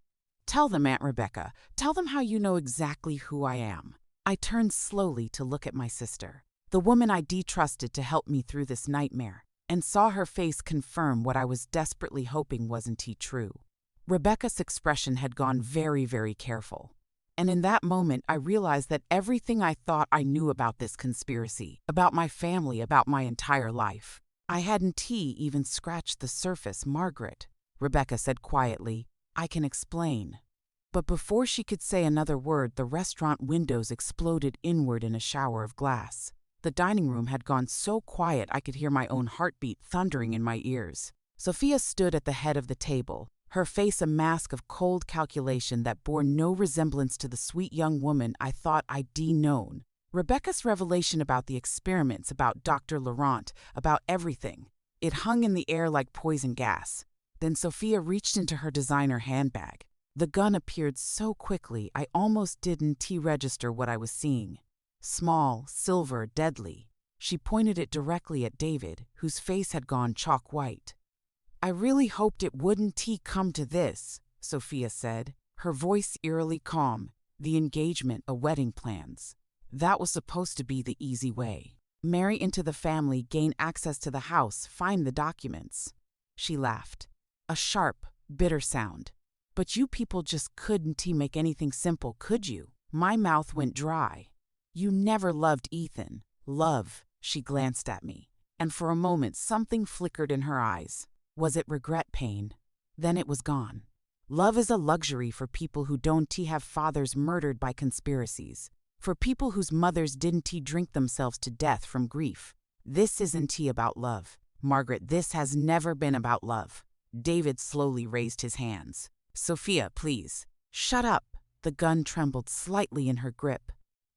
Tell them, Aunt Rebecca. Tell them how you know exactly who I am. I turned slowly to look at my sister, the woman I trusted to help me through this nightmare, and saw her face confirm what I was desperately hoping wasn't true. Rebecca's expression had gone very, very careful. And in that moment, I realized that everything I thought I knew about this conspiracy, about my family, about my entire life, I hadn't even scratched the surface. Margaret, Rebecca said quietly, I can explain. But before she could say another word, the restaurant windows exploded inward in a shower of glass. The dining room had gone so quiet I could hear my own heartbeat thundering in my ears. Sophia stood at the head of the table, her face a mask of cold calculation that bore no resemblance to the sweet young woman I thought I'd known. Rebecca's revelation about the experiments, about Dr. Laurent, about everything, it hung in the air like poison gas. Then Sophia reached into her designer handbag. The gun appeared so quickly I almost didn't register what I was seeing. Small, silver, deadly. She pointed it directly at David, whose face had gone chalk white. I really hoped it wouldn't come to this, Sophia said, her voice eerily calm. The engagement, a wedding plans. That was supposed to be the easy way. Marry into the family, gain access to the house, find the documents. She laughed. A sharp, bitter sound. But you people just couldn't make anything simple, could you? My mouth went dry. You never loved Ethan. Love, she glanced at me, and for a moment something flickered in her eyes. Was it regret, pain? Then it was gone. Love is a luxury for people who don't have fathers murdered by conspiracies, for people whose mothers didn't drink themselves to death from grief. This isn't about love. Margaret, this has never been about love. David slowly raised his hands. Sophia, please. Shut up. The gun trembled slightly in her grip.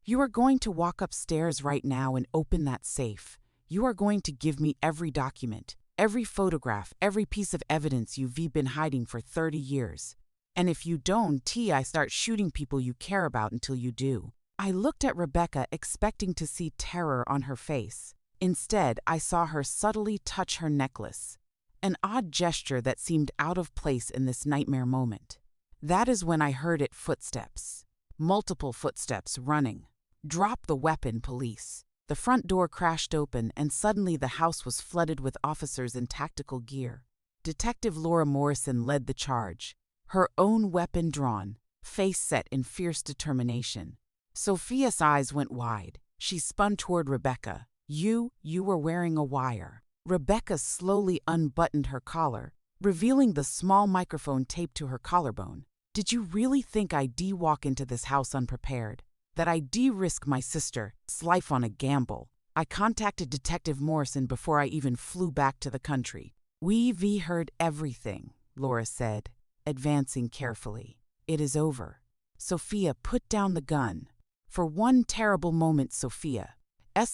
You are going to walk upstairs right now and open that safe. You are going to give me every document, every photograph, every piece of evidence you've been hiding for 30 years. And if you don't, I start shooting people you care about until you do. I looked at Rebecca, expecting to see terror on her face. Instead, I saw her subtly touch her necklace. An odd gesture that seemed out of place in this nightmare moment. That is when I heard it. Footsteps. Multiple footsteps running. Drop the weapon, police. The front door crashed open, and suddenly the house was flooded with officers in tactical gear. Detective Laura Morrison led the charge, her own weapon drawn, face set in fierce determination. Sophia's eyes went wide. She spun toward Rebecca. You were wearing a wire. Rebecca slowly unbuttoned her collar, revealing the small microphone taped to her collarbone. Did you really think I'd walk into this house unprepared? That I'd risk my sister's life on a gamble? I contacted Detective Morrison before I even flew back to the country. We've heard everything, Laura said, advancing carefully. It is over. Sophia put down the gun. For one terrible moment, Sophia's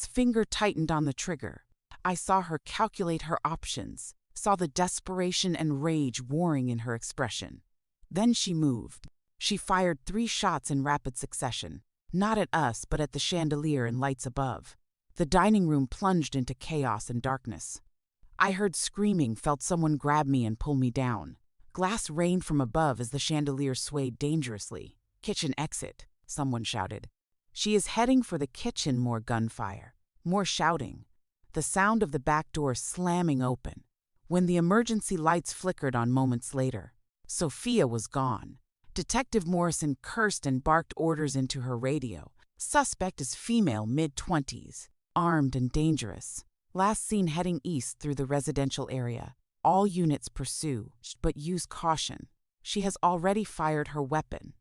finger tightened on the trigger. I saw her calculate her options, saw the desperation and rage warring in her expression. Then she moved. She fired 3 shots in rapid succession, not at us but at the chandelier and lights above. The dining room plunged into chaos and darkness. I heard screaming, felt someone grab me and pull me down. Glass rained from above as the chandelier swayed dangerously. Kitchen exit, someone shouted. She is heading for the kitchen. More gunfire, more shouting, the sound of the back door slamming open. When the emergency lights flickered on moments later, Sophia was gone. Detective Morrison cursed and barked orders into her radio. Suspect is female, mid-20s, armed and dangerous. Last seen heading east through the residential area. All units pursue, but use caution. She has already fired her weapon.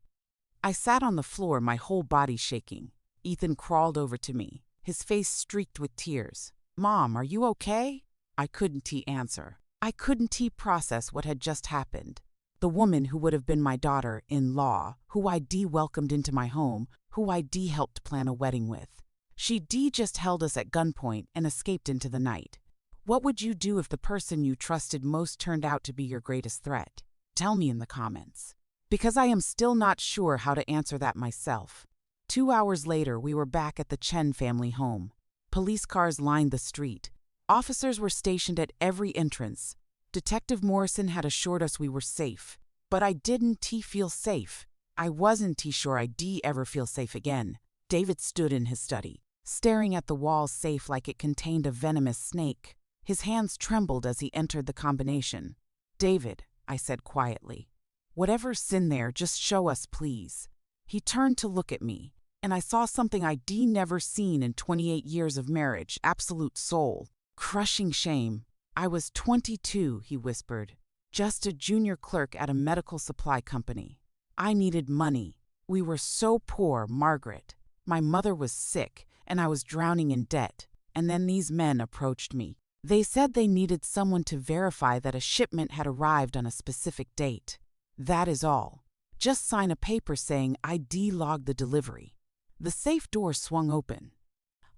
I sat on the floor, my whole body shaking. Ethan crawled over to me, his face streaked with tears. "Mom, are you okay?" I couldn't answer. I couldn't process what had just happened. The woman who would have been my daughter-in-law, who I welcomed into my home, who I helped plan a wedding with. She just held us at gunpoint and escaped into the night. What would you do if the person you trusted most turned out to be your greatest threat? Tell me in the comments. Because I am still not sure how to answer that myself. 2 hours later, we were back at the Chen family home. Police cars lined the street. Officers were stationed at every entrance. Detective Morrison had assured us we were safe. But I didn't feel safe. I wasn't sure I'd ever feel safe again. David stood in his study, staring at the wall safe like it contained a venomous snake. His hands trembled as he entered the combination. "David," I said quietly, "whatever's in there, just show us, please." He turned to look at me, and I saw something I'd never seen in 28 years of marriage. Absolute soul. Crushing shame. "I was 22, he whispered. "Just a junior clerk at a medical supply company. I needed money. We were so poor, Margaret. My mother was sick, and I was drowning in debt. And then these men approached me. They said they needed someone to verify that a shipment had arrived on a specific date. That is all. Just sign a paper saying I logged the delivery." The safe door swung open.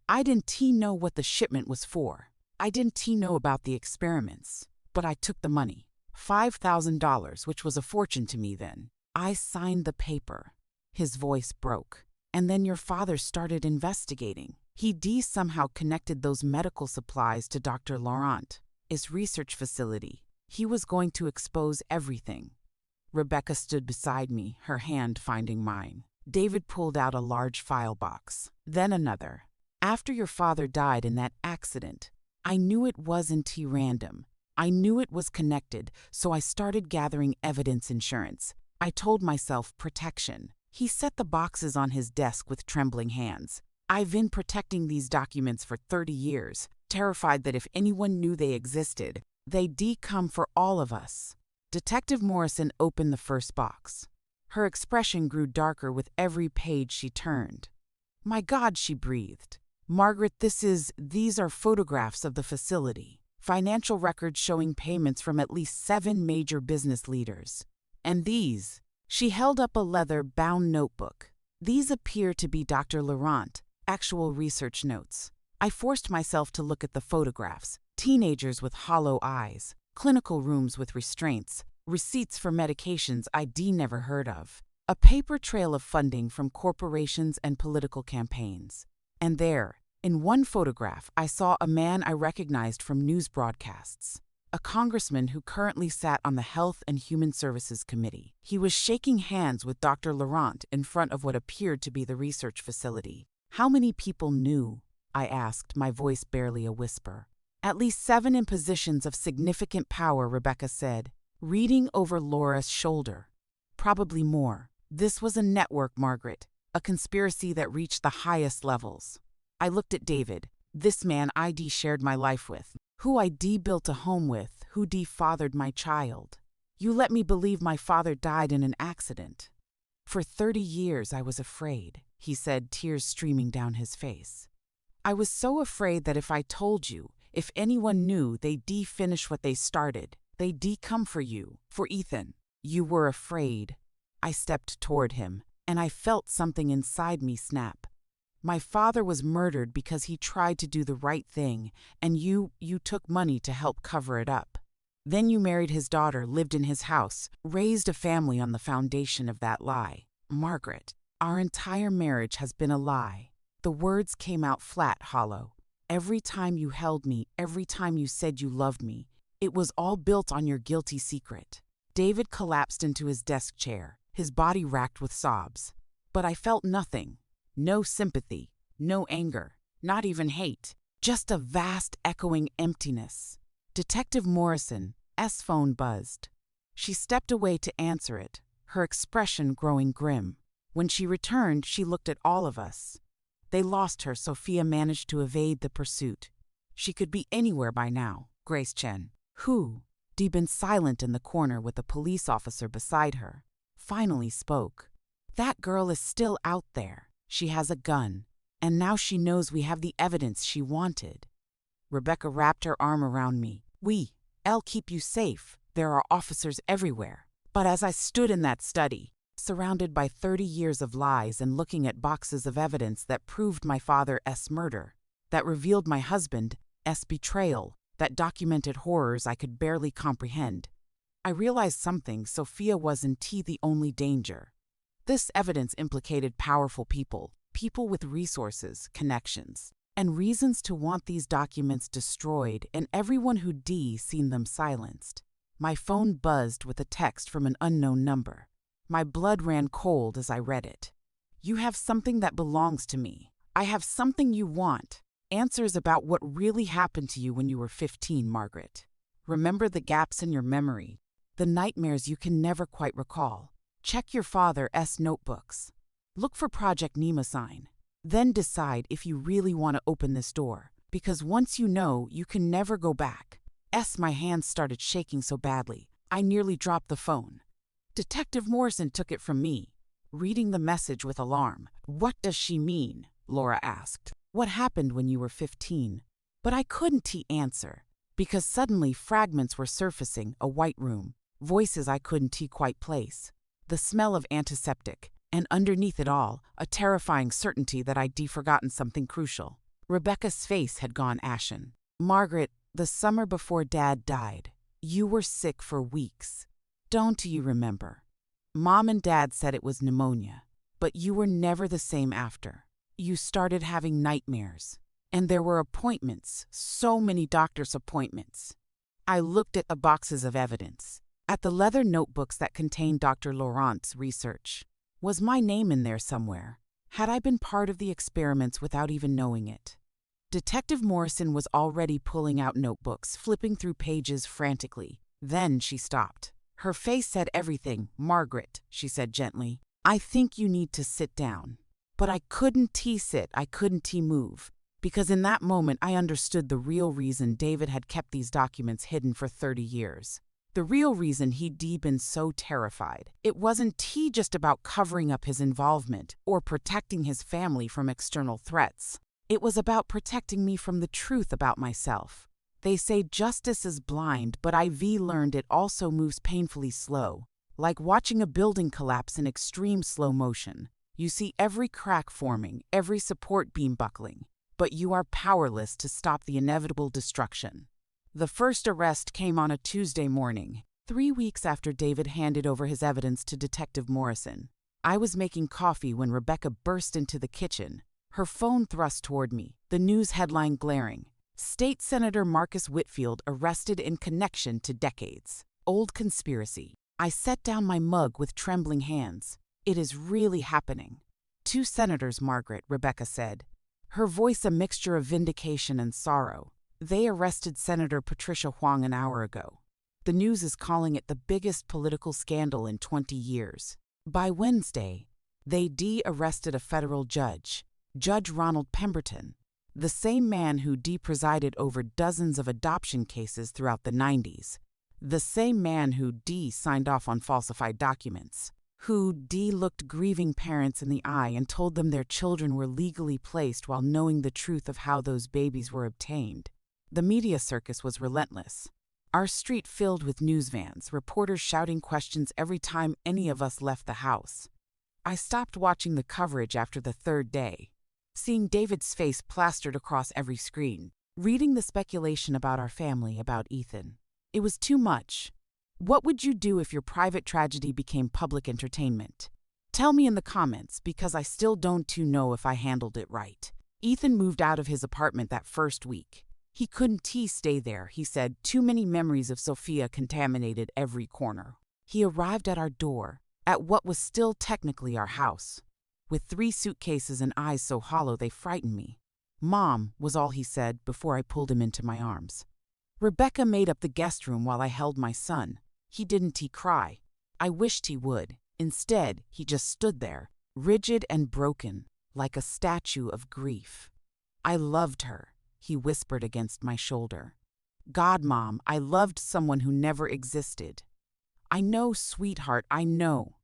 I didn't know what the shipment was for. I didn't know about the experiments. But I took the money. $5,000, which was a fortune to me then. I signed the paper. His voice broke. "And then your father started investigating. He somehow connected those medical supplies to Dr. Laurent's research facility. He was going to expose everything." Rebecca stood beside me, her hand finding mine. David pulled out a large file box, then another. "After your father died in that accident, I knew it wasn't random. I knew it was connected, so I started gathering evidence. Insurance. I told myself protection." He set the boxes on his desk with trembling hands. "I've been protecting these documents for 30 years, terrified that if anyone knew they existed, they'd come for all of us." Detective Morrison opened the first box. Her expression grew darker with every page she turned. "My God," she breathed. "Margaret, these are photographs of the facility. Financial records showing payments from at least 7 major business leaders. And these," she held up a leather-bound notebook. "These appear to be Dr. Laurent's actual research notes." I forced myself to look at the photographs. Teenagers with hollow eyes, clinical rooms with restraints, receipts for medications I'd never heard of, a paper trail of funding from corporations and political campaigns. And there, in one photograph, I saw a man I recognized from news broadcasts. A congressman who currently sat on the Health and Human Services Committee. He was shaking hands with Dr. Laurent in front of what appeared to be the research facility. "How many people knew?" I asked, my voice barely a whisper. "At least 7 in positions of significant power," Rebecca said, reading over Laura's shoulder. "Probably more. This was a network, Margaret, a conspiracy that reached the highest levels." I looked at David, this man I'd shared my life with, who I'd built a home with, who fathered my child. "You let me believe my father died in an accident." "For 30 years I was afraid," he said, tears streaming down his face. "I was so afraid that if I told you, if anyone knew, they'd finish what they started. They'd come for you, for Ethan. You were afraid." I stepped toward him, and I felt something inside me snap. "My father was murdered because he tried to do the right thing, and you took money to help cover it up. Then you married his daughter, lived in his house, raised a family on the foundation of that lie. Margaret, our entire marriage has been a lie." The words came out flat, hollow. "Every time you held me, every time you said you loved me, it was all built on your guilty secret." David collapsed into his desk chair, his body racked with sobs. But I felt nothing. No sympathy, no anger, not even hate. Just a vast, echoing emptiness. Detective Morrison's phone buzzed. She stepped away to answer it, her expression growing grim. When she returned, she looked at all of us. They lost her. Sophia managed to evade the pursuit. She could be anywhere by now. Grace Chen, who, deep and silent in the corner with a police officer beside her, finally spoke. That girl is still out there. She has a gun. And now she knows we have the evidence she wanted. Rebecca wrapped her arm around me. I'll keep you safe. There are officers everywhere. But as I stood in that study, surrounded by 30 years of lies and looking at boxes of evidence that proved my father's murder, that revealed my husband's betrayal, that documented horrors I could barely comprehend, I realized something. Sophia wasn't the only danger. This evidence implicated powerful people with resources, connections, and reasons to want these documents destroyed, and everyone who'd seen them silenced. My phone buzzed with a text from an unknown number. My blood ran cold as I read it. You have something that belongs to me. I have something you want. Answers about what really happened to you when you were 15, Margaret. Remember the gaps in your memory, the nightmares you can never quite recall. Check your father's notebooks. Look for Project Nema sign. Then decide if you really want to open this door, because once you know, you can never go back. My hands started shaking so badly, I nearly dropped the phone. Detective Morrison took it from me, reading the message with alarm. What does she mean? Laura asked. What happened when you were 15? But I couldn't answer, because suddenly fragments were surfacing. A white room, voices I couldn't quite place, the smell of antiseptic, and underneath it all, a terrifying certainty that I'd forgotten something crucial. Rebecca's face had gone ashen. Margaret, the summer before Dad died, you were sick for weeks. Don't you remember? Mom and Dad said it was pneumonia, but you were never the same after. You started having nightmares, and there were appointments, so many doctor's appointments. I looked at the boxes of evidence, at the leather notebooks that contained Dr. Laurent's research. Was my name in there somewhere? Had I been part of the experiments without even knowing it? Detective Morrison was already pulling out notebooks, flipping through pages frantically. Then she stopped. Her face said everything. Margaret, she said gently, I think you need to sit down. But I couldn't sit, I couldn't move. Because in that moment I understood the real reason David had kept these documents hidden for 30 years. The real reason he'd been so terrified. It wasn't just about covering up his involvement or protecting his family from external threats. It was about protecting me from the truth about myself. They say justice is blind, but I've learned it also moves painfully slow. Like watching a building collapse in extreme slow motion. You see every crack forming, every support beam buckling, but you are powerless to stop the inevitable destruction. The first arrest came on a Tuesday morning, 3 weeks after David handed over his evidence to Detective Morrison. I was making coffee when Rebecca burst into the kitchen, her phone thrust toward me, the news headline glaring. State Senator Marcus Whitfield arrested in connection to decades-old conspiracy. I set down my mug with trembling hands. It is really happening. 2 senators, Margaret, Rebecca said, her voice a mixture of vindication and sorrow. They arrested Senator Patricia Huang an hour ago. The news is calling it the biggest political scandal in 20 years. By Wednesday, they arrested a federal judge, Judge Ronald Pemberton, the same man who presided over dozens of adoption cases throughout the 90s, the same man who signed off on falsified documents, who looked grieving parents in the eye and told them their children were legally placed while knowing the truth of how those babies were obtained. The media circus was relentless. Our street filled with news vans, reporters shouting questions every time any of us left the house. I stopped watching the coverage after the 3rd day, seeing David's face plastered across every screen, reading the speculation about our family, about Ethan. It was too much. What would you do if your private tragedy became public entertainment? Tell me in the comments, because I still don't know if I handled it right. Ethan moved out of his apartment that first week. He couldn't stay there, he said. Too many memories of Sophia contaminated every corner. He arrived at our door, at what was still technically our house. with 3 suitcases and eyes so hollow they frightened me. "Mom," was all he said before I pulled him into my arms. Rebecca made up the guest room while I held my son. He didn't cry. I wished he would. Instead, he just stood there, rigid and broken, like a statue of grief. "I loved her," he whispered against my shoulder. "God, Mom, I loved someone who never existed." "I know, sweetheart, I know."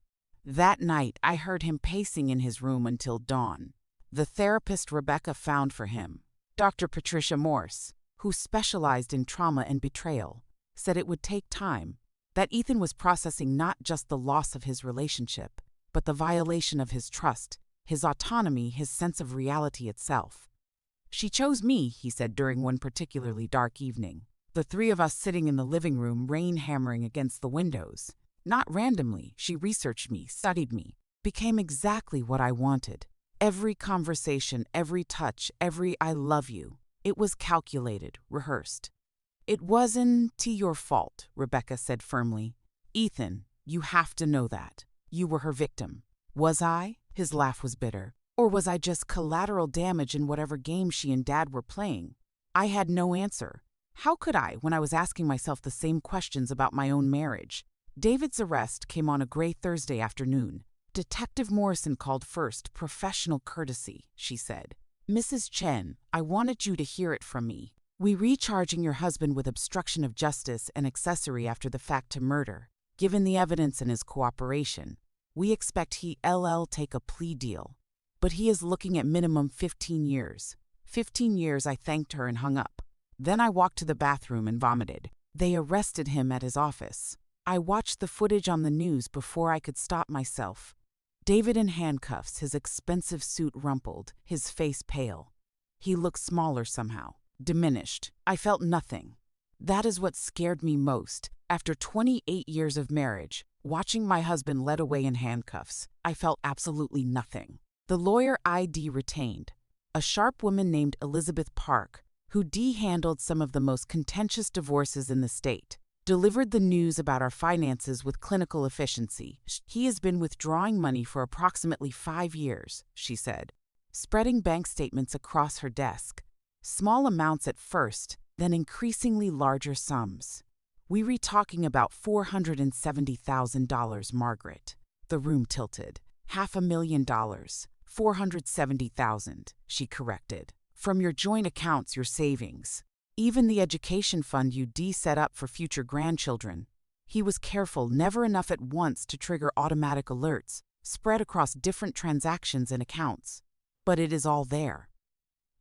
That night, I heard him pacing in his room until dawn. The therapist Rebecca found for him, Dr. Patricia Morse, who specialized in trauma and betrayal, said it would take time, that Ethan was processing not just the loss of his relationship, but the violation of his trust, his autonomy, his sense of reality itself. "She chose me," he said during one particularly dark evening. The 3 of us sitting in the living room, rain hammering against the windows. Not randomly, she researched me, studied me, became exactly what I wanted. Every conversation, every touch, every "I love you." It was calculated, rehearsed. "It wasn't your fault," Rebecca said firmly. "Ethan, you have to know that. You were her victim." Was I? His laugh was bitter. Or was I just collateral damage in whatever game she and Dad were playing? I had no answer. How could I, when I was asking myself the same questions about my own marriage? David's arrest came on a gray Thursday afternoon. Detective Morrison called first, professional courtesy, she said. "Mrs. Chen, I wanted you to hear it from me. We recharging your husband with obstruction of justice and accessory after the fact to murder. Given the evidence and his cooperation, we expect he'll take a plea deal. But he is looking at minimum 15 years. 15 years, I thanked her and hung up. Then I walked to the bathroom and vomited. They arrested him at his office. I watched the footage on the news before I could stop myself. David in handcuffs, his expensive suit rumpled, his face pale. He looked smaller somehow, diminished. I felt nothing. That is what scared me most. After 28 years of marriage, watching my husband led away in handcuffs, I felt absolutely nothing. The lawyer ID retained, a sharp woman named Elizabeth Park, who handled some of the most contentious divorces in the state, delivered the news about our finances with clinical efficiency. "He has been withdrawing money for approximately 5 years, she said, spreading bank statements across her desk. Small amounts at first, then increasingly larger sums. We were talking about $470,000, Margaret." The room tilted. $500,000. 470,000, she corrected. "From your joint accounts, your savings. Even the education fund you set up for future grandchildren." He was careful, never enough at once to trigger automatic alerts, spread across different transactions and accounts. "But it is all there."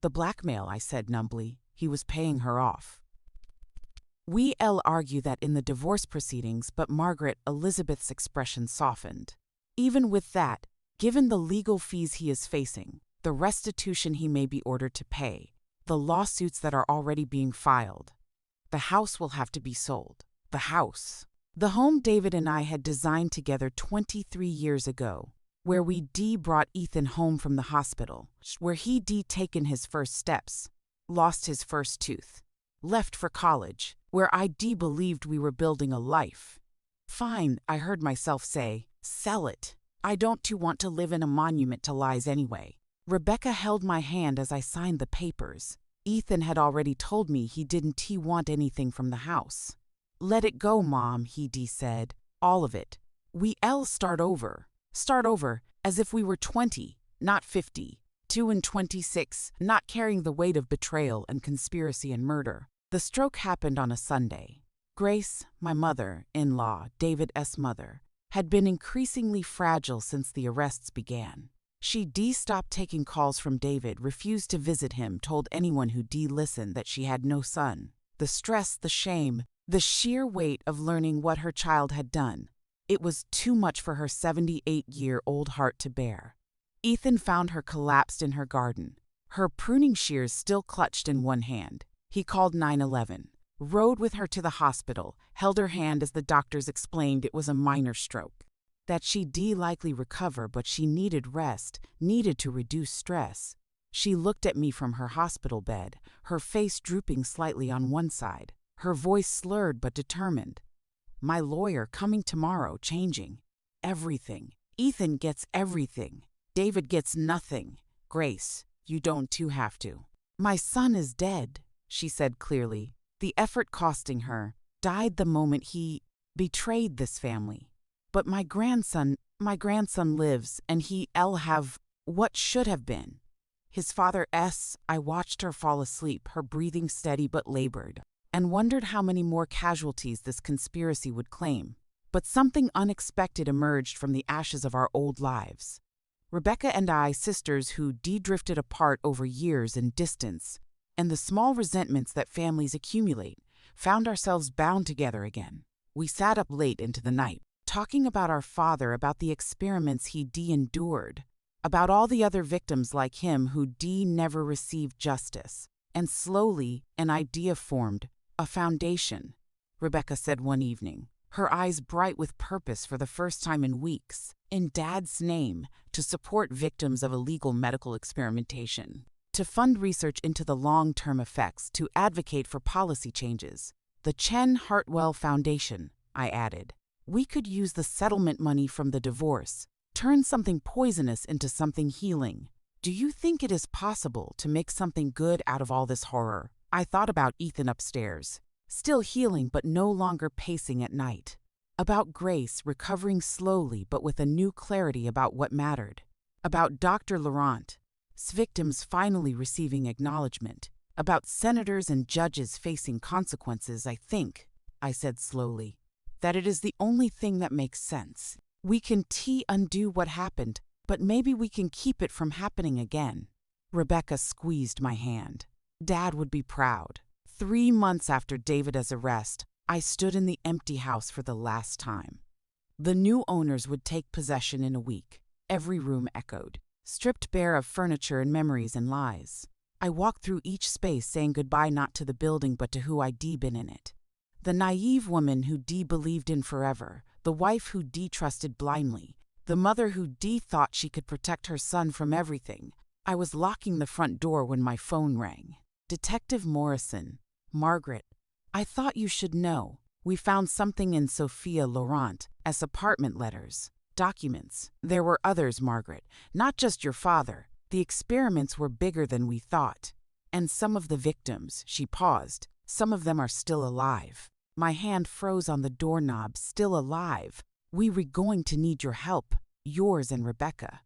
"The blackmail," I said numbly. "He was paying her off." We'll argue that in the divorce proceedings, but Margaret, Elizabeth's expression softened. "Even with that, given the legal fees he is facing, the restitution he may be ordered to pay, the lawsuits that are already being filed, the house will have to be sold." The house. The home David and I had designed together 23 years ago, where we brought Ethan home from the hospital, where he taken his first steps, lost his first tooth, left for college, where I believed we were building a life. "Fine," I heard myself say, "sell it. I don't want to live in a monument to lies anyway." Rebecca held my hand as I signed the papers. Ethan had already told me he didn't want anything from the house. "Let it go, Mom," he said. "All of it. We'll start over. Start over, as if we were 20, not 50. 2 and 26, not carrying the weight of betrayal and conspiracy and murder." The stroke happened on a Sunday. Grace, my mother-in-law, David's mother, had been increasingly fragile since the arrests began. She stopped taking calls from David, refused to visit him, told anyone who listened that she had no son. The stress, the shame, the sheer weight of learning what her child had done. It was too much for her 78-year-old heart to bear. Ethan found her collapsed in her garden, her pruning shears still clutched in one hand. He called 911. Rode with her to the hospital, held her hand as the doctors explained it was a minor stroke. That she'd likely recover, but she needed rest, needed to reduce stress. She looked at me from her hospital bed, her face drooping slightly on one side, her voice slurred but determined. "My lawyer coming tomorrow, changing everything. Ethan gets everything. David gets nothing. Grace, you don't too have to. My son is dead, she said clearly. The effort costing her, died the moment he betrayed this family. But my grandson lives, and he'll have what should have been. His father. I watched her fall asleep, her breathing steady but labored, and wondered how many more casualties this conspiracy would claim. But something unexpected emerged from the ashes of our old lives. Rebecca and I, sisters who drifted apart over years and distance, and the small resentments that families accumulate, found ourselves bound together again. We sat up late into the night, talking about our father, about the experiments he endured, about all the other victims like him who never received justice. And slowly, an idea formed, a foundation, Rebecca said one evening, her eyes bright with purpose for the first time in weeks, in Dad's name, to support victims of illegal medical experimentation, to fund research into the long-term effects, to advocate for policy changes. The Chen Hartwell Foundation, I added. We could use the settlement money from the divorce, turn something poisonous into something healing. Do you think it is possible to make something good out of all this horror? I thought about Ethan upstairs, still healing but no longer pacing at night. About Grace recovering slowly but with a new clarity about what mattered. About Dr. Laurent's victims finally receiving acknowledgement. About senators and judges facing consequences. I think, I said slowly, that it is the only thing that makes sense. We can undo what happened, but maybe we can keep it from happening again. Rebecca squeezed my hand. Dad would be proud. 3 months after David's arrest, I stood in the empty house for the last time. The new owners would take possession in a week. Every room echoed, stripped bare of furniture and memories and lies. I walked through each space saying goodbye not to the building but to who I'd been in it. The naive woman who believed in forever, the wife who trusted blindly, the mother who thought she could protect her son from everything. I was locking the front door when my phone rang. Detective Morrison. Margaret, I thought you should know. We found something in Sophia Laurent's apartment letters, documents. There were others, Margaret, not just your father. The experiments were bigger than we thought. And some of the victims, she paused, some of them are still alive. My hand froze on the doorknob. Still alive. We were going to need your help, yours and Rebecca.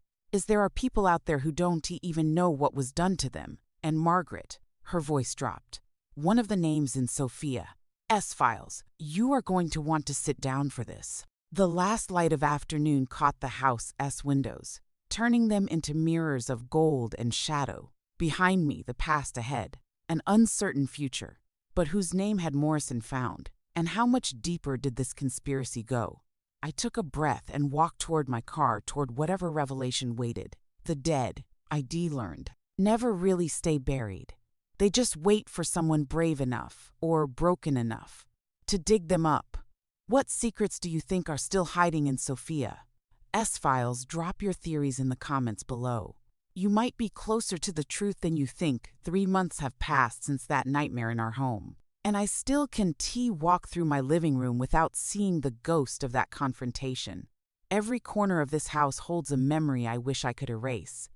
There are people out there who don't even know what was done to them. And Margaret, her voice dropped. One of the names in Sophia's files. You are going to want to sit down for this. The last light of afternoon caught the house's windows, turning them into mirrors of gold and shadow. Behind me, the past ahead, an uncertain future. But whose name had Morrison found? And how much deeper did this conspiracy go? I took a breath and walked toward my car, toward whatever revelation waited. The dead, I learned, never really stay buried. They just wait for someone brave enough, or broken enough, to dig them up. What secrets do you think are still hiding in Sophia's files? Drop your theories in the comments below. You might be closer to the truth than you think. 3 months have passed since that nightmare in our home, and I still can walk through my living room without seeing the ghost of that confrontation. Every corner of this house holds a memory I wish I could erase,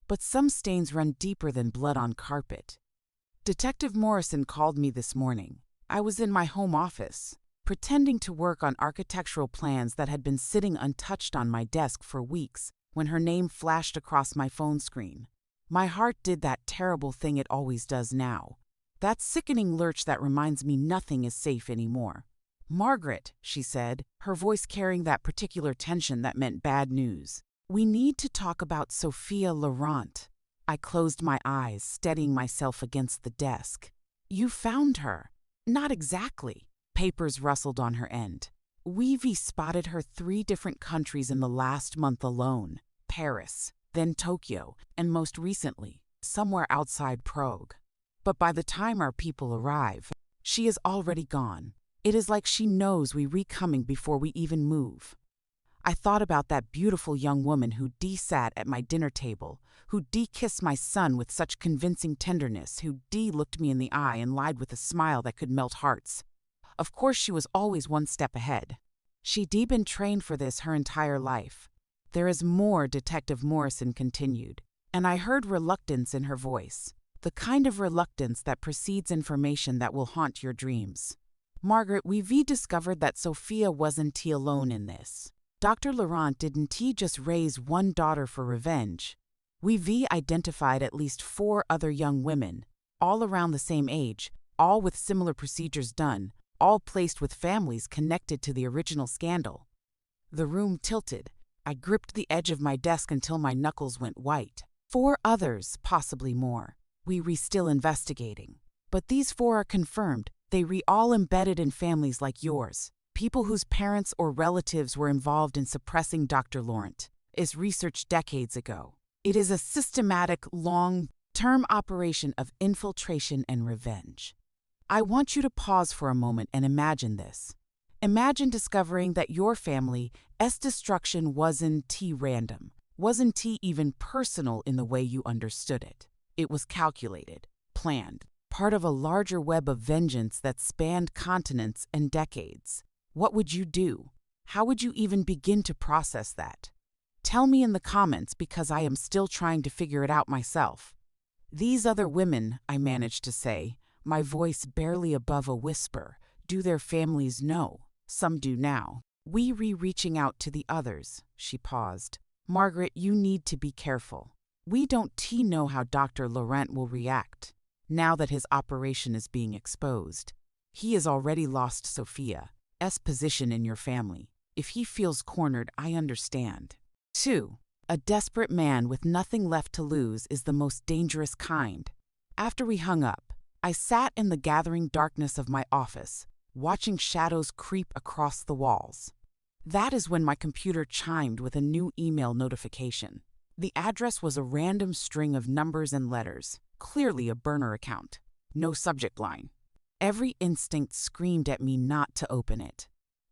but some stains run deeper than blood on carpet. Detective Morrison called me this morning. I was in my home office, pretending to work on architectural plans that had been sitting untouched on my desk for weeks, when her name flashed across my phone screen. My heart did that terrible thing it always does now. That sickening lurch that reminds me nothing is safe anymore. Margaret, she said, her voice carrying that particular tension that meant bad news. We need to talk about Sophia Laurent. I closed my eyes, steadying myself against the desk. You found her. Not exactly. Papers rustled on her end. We've spotted her 3 different countries in the last month alone. Paris, then Tokyo, and most recently, somewhere outside Prague. But by the time our people arrive, she is already gone. It is like she knows we're coming before we even move. I thought about that beautiful young woman who sat at my dinner table, who kissed my son with such convincing tenderness, who looked me in the eye and lied with a smile that could melt hearts. Of course she was always one step ahead. She'd been trained for this her entire life. "There is more," Detective Morrison continued, and I heard reluctance in her voice, the kind of reluctance that precedes information that will haunt your dreams. "Margaret, we've discovered that Sophia wasn't alone in this. Dr. Laurent didn't just raise one daughter for revenge. We've identified at least 4 other young women, all around the same age, all with similar procedures done, all placed with families connected to the original scandal." The room tilted. I gripped the edge of my desk until my knuckles went white. 4 others, possibly more. We're still investigating. But these 4 are confirmed. They all embedded in families like yours. People whose parents or relatives were involved in suppressing Dr. Laurent. Is researched decades ago. It is a systematic, long-term operation of infiltration and revenge. I want you to pause for a moment and imagine this. Imagine discovering that your family's destruction wasn't random, wasn't even personal in the way you understood it. It was calculated, planned, part of a larger web of vengeance that spanned continents and decades. What would you do? How would you even begin to process that? Tell me in the comments, because I am still trying to figure it out myself. "These other women," I managed to say, my voice barely above a whisper. "Do their families know?" "Some do now. We're reaching out to the others." She paused. "Margaret, you need to be careful. We don't know how Dr. Laurent will react now that his operation is being exposed. He has already lost Sophia's position in your family. If he feels cornered, I understand. 2. A desperate man with nothing left to lose is the most dangerous kind." After we hung up, I sat in the gathering darkness of my office, watching shadows creep across the walls. That is when my computer chimed with a new email notification. The address was a random string of numbers and letters, clearly a burner account. No subject line. Every instinct screamed at me not to open it.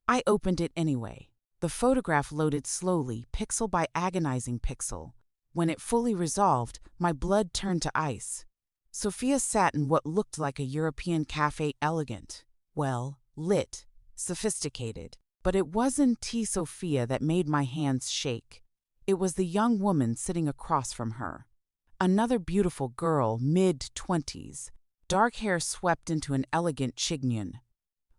I opened it anyway. The photograph loaded slowly, pixel by agonizing pixel. When it fully resolved, my blood turned to ice. Sophia sat in what looked like a European cafe, elegant, well, lit, sophisticated. But it wasn't Sophia that made my hands shake. It was the young woman sitting across from her. Another beautiful girl, mid-20s, dark hair swept into an elegant chignon.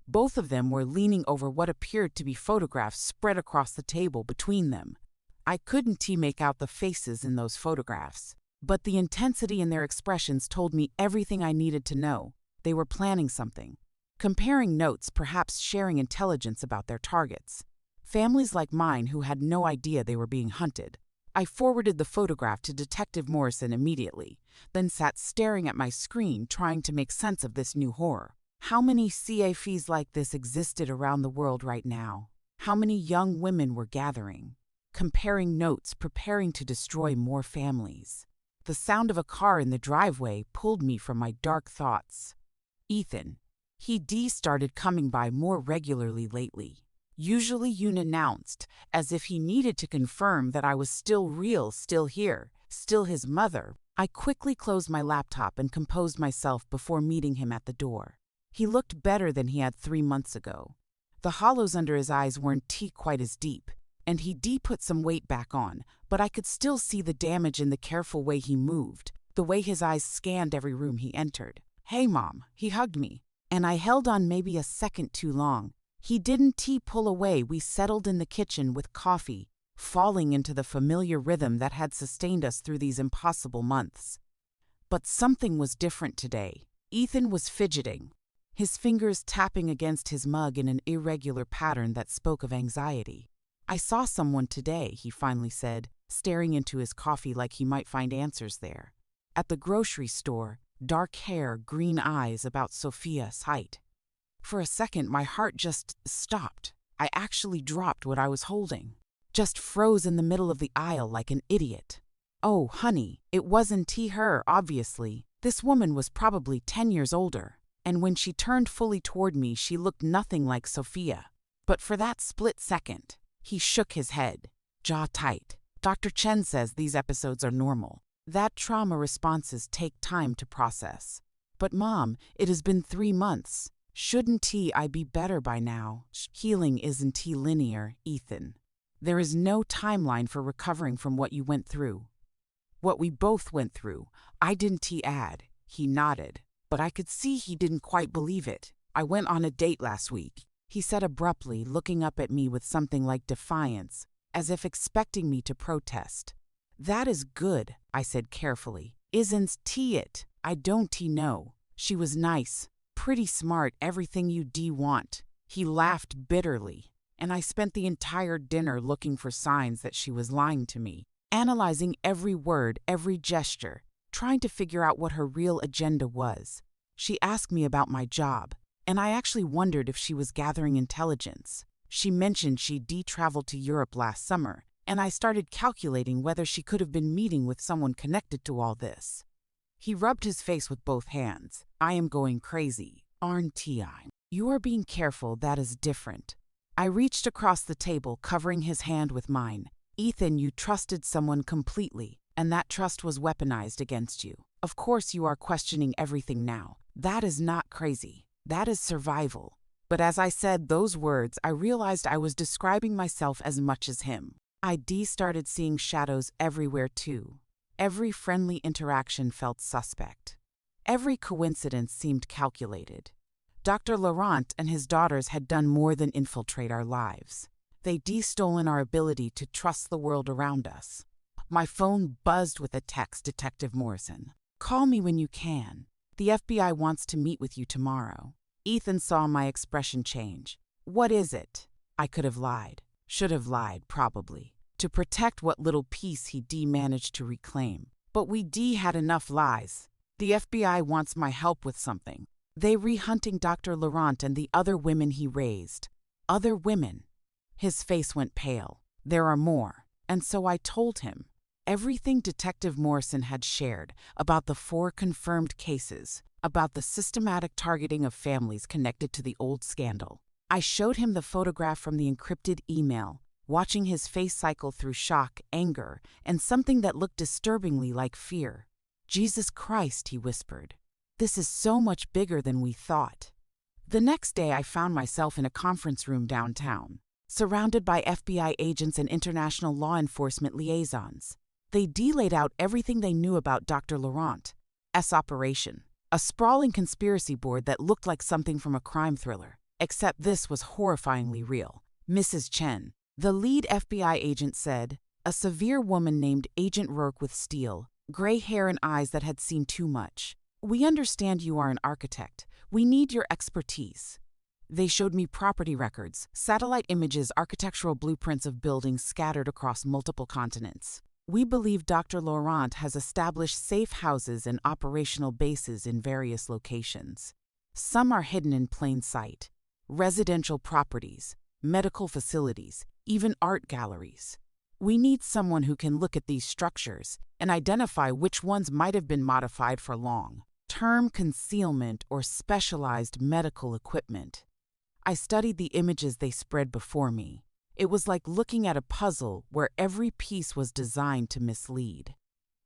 Both of them were leaning over what appeared to be photographs spread across the table between them. I couldn't make out the faces in those photographs, but the intensity in their expressions told me everything I needed to know. They were planning something. Comparing notes, perhaps sharing intelligence about their targets. Families like mine who had no idea they were being hunted. I forwarded the photograph to Detective Morrison immediately, then sat staring at my screen trying to make sense of this new horror. How many CAFs like this existed around the world right now? How many young women were gathering? Comparing notes, preparing to destroy more families. The sound of a car in the driveway pulled me from my dark thoughts. Ethan. He started coming by more regularly lately. Usually unannounced, as if he needed to confirm that I was still real, still here, still his mother. I quickly closed my laptop and composed myself before meeting him at the door. He looked better than he had 3 months ago. The hollows under his eyes weren't quite as deep, and he put some weight back on, but I could still see the damage in the careful way he moved, the way his eyes scanned every room he entered. "Hey, Mom," he hugged me, and I held on maybe a second too long. He didn't pull away. We settled in the kitchen with coffee, falling into the familiar rhythm that had sustained us through these impossible months. But something was different today. Ethan was fidgeting, his fingers tapping against his mug in an irregular pattern that spoke of anxiety. "I saw someone today," he finally said, staring into his coffee like he might find answers there. "At the grocery store, dark hair, green eyes, about Sophia's height." For a second, my heart just stopped. I actually dropped what I was holding. Just froze in the middle of the aisle like an idiot. Oh, honey, it wasn't her, obviously. This woman was probably 10 years older, and when she turned fully toward me, she looked nothing like Sophia. But for that split second, he shook his head, jaw tight. "Dr. Chen says these episodes are normal. That trauma responses take time to process." "But Mom, it has been 3 months. Shouldn't I be better by now?" "Healing isn't linear, Ethan. There is no timeline for recovering from what you went through. What we both went through. I didn't, he add. He nodded, but I could see he didn't quite believe it. I went on a date last week, he said abruptly, looking up at me with something like defiance, as if expecting me to protest. That is good, I said carefully. Isn't it? I don't know. She was nice, pretty smart, everything you want. He laughed bitterly, and I spent the entire dinner looking for signs that she was lying to me, analyzing every word, every gesture, trying to figure out what her real agenda was. She asked me about my job, and I actually wondered if she was gathering intelligence. She mentioned she'd traveled to Europe last summer, and I started calculating whether she could have been meeting with someone connected to all this. He rubbed his face with both hands. I am going crazy, aren't I? You are being careful, that is different. I reached across the table, covering his hand with mine. Ethan, you trusted someone completely, and that trust was weaponized against you. Of course you are questioning everything now. That is not crazy. That is survival. But as I said those words, I realized I was describing myself as much as him. I started seeing shadows everywhere too. Every friendly interaction felt suspect. Every coincidence seemed calculated. Dr. Laurent and his daughters had done more than infiltrate our lives. They'd stolen our ability to trust the world around us. My phone buzzed with a text, Detective Morrison. Call me when you can. The FBI wants to meet with you tomorrow. Ethan saw my expression change. What is it? I could have lied. Should have lied, probably, to protect what little peace he managed to reclaim. But we had enough lies. The FBI wants my help with something. They re-hunting Dr. Laurent and the other women he raised. Other women. His face went pale. There are more. And so I told him. Everything Detective Morrison had shared about the 4 confirmed cases, about the systematic targeting of families connected to the old scandal. I showed him the photograph from the encrypted email, watching his face cycle through shock, anger, and something that looked disturbingly like fear. Jesus Christ, he whispered. This is so much bigger than we thought. The next day I found myself in a conference room downtown, surrounded by FBI agents and international law enforcement liaisons. They laid out everything they knew about Dr. Laurent's operation, a sprawling conspiracy board that looked like something from a crime thriller. Except this was horrifyingly real. Mrs. Chen, the lead FBI agent, said, a severe woman named Agent Rourke with steel, gray hair and eyes that had seen too much. We understand you are an architect. We need your expertise. They showed me property records, satellite images, architectural blueprints of buildings scattered across multiple continents. We believe Dr. Laurent has established safe houses and operational bases in various locations. Some are hidden in plain sight. Residential properties, medical facilities, even art galleries. We need someone who can look at these structures and identify which ones might have been modified for long-term concealment or specialized medical equipment. I studied the images they spread before me. It was like looking at a puzzle where every piece was designed to mislead.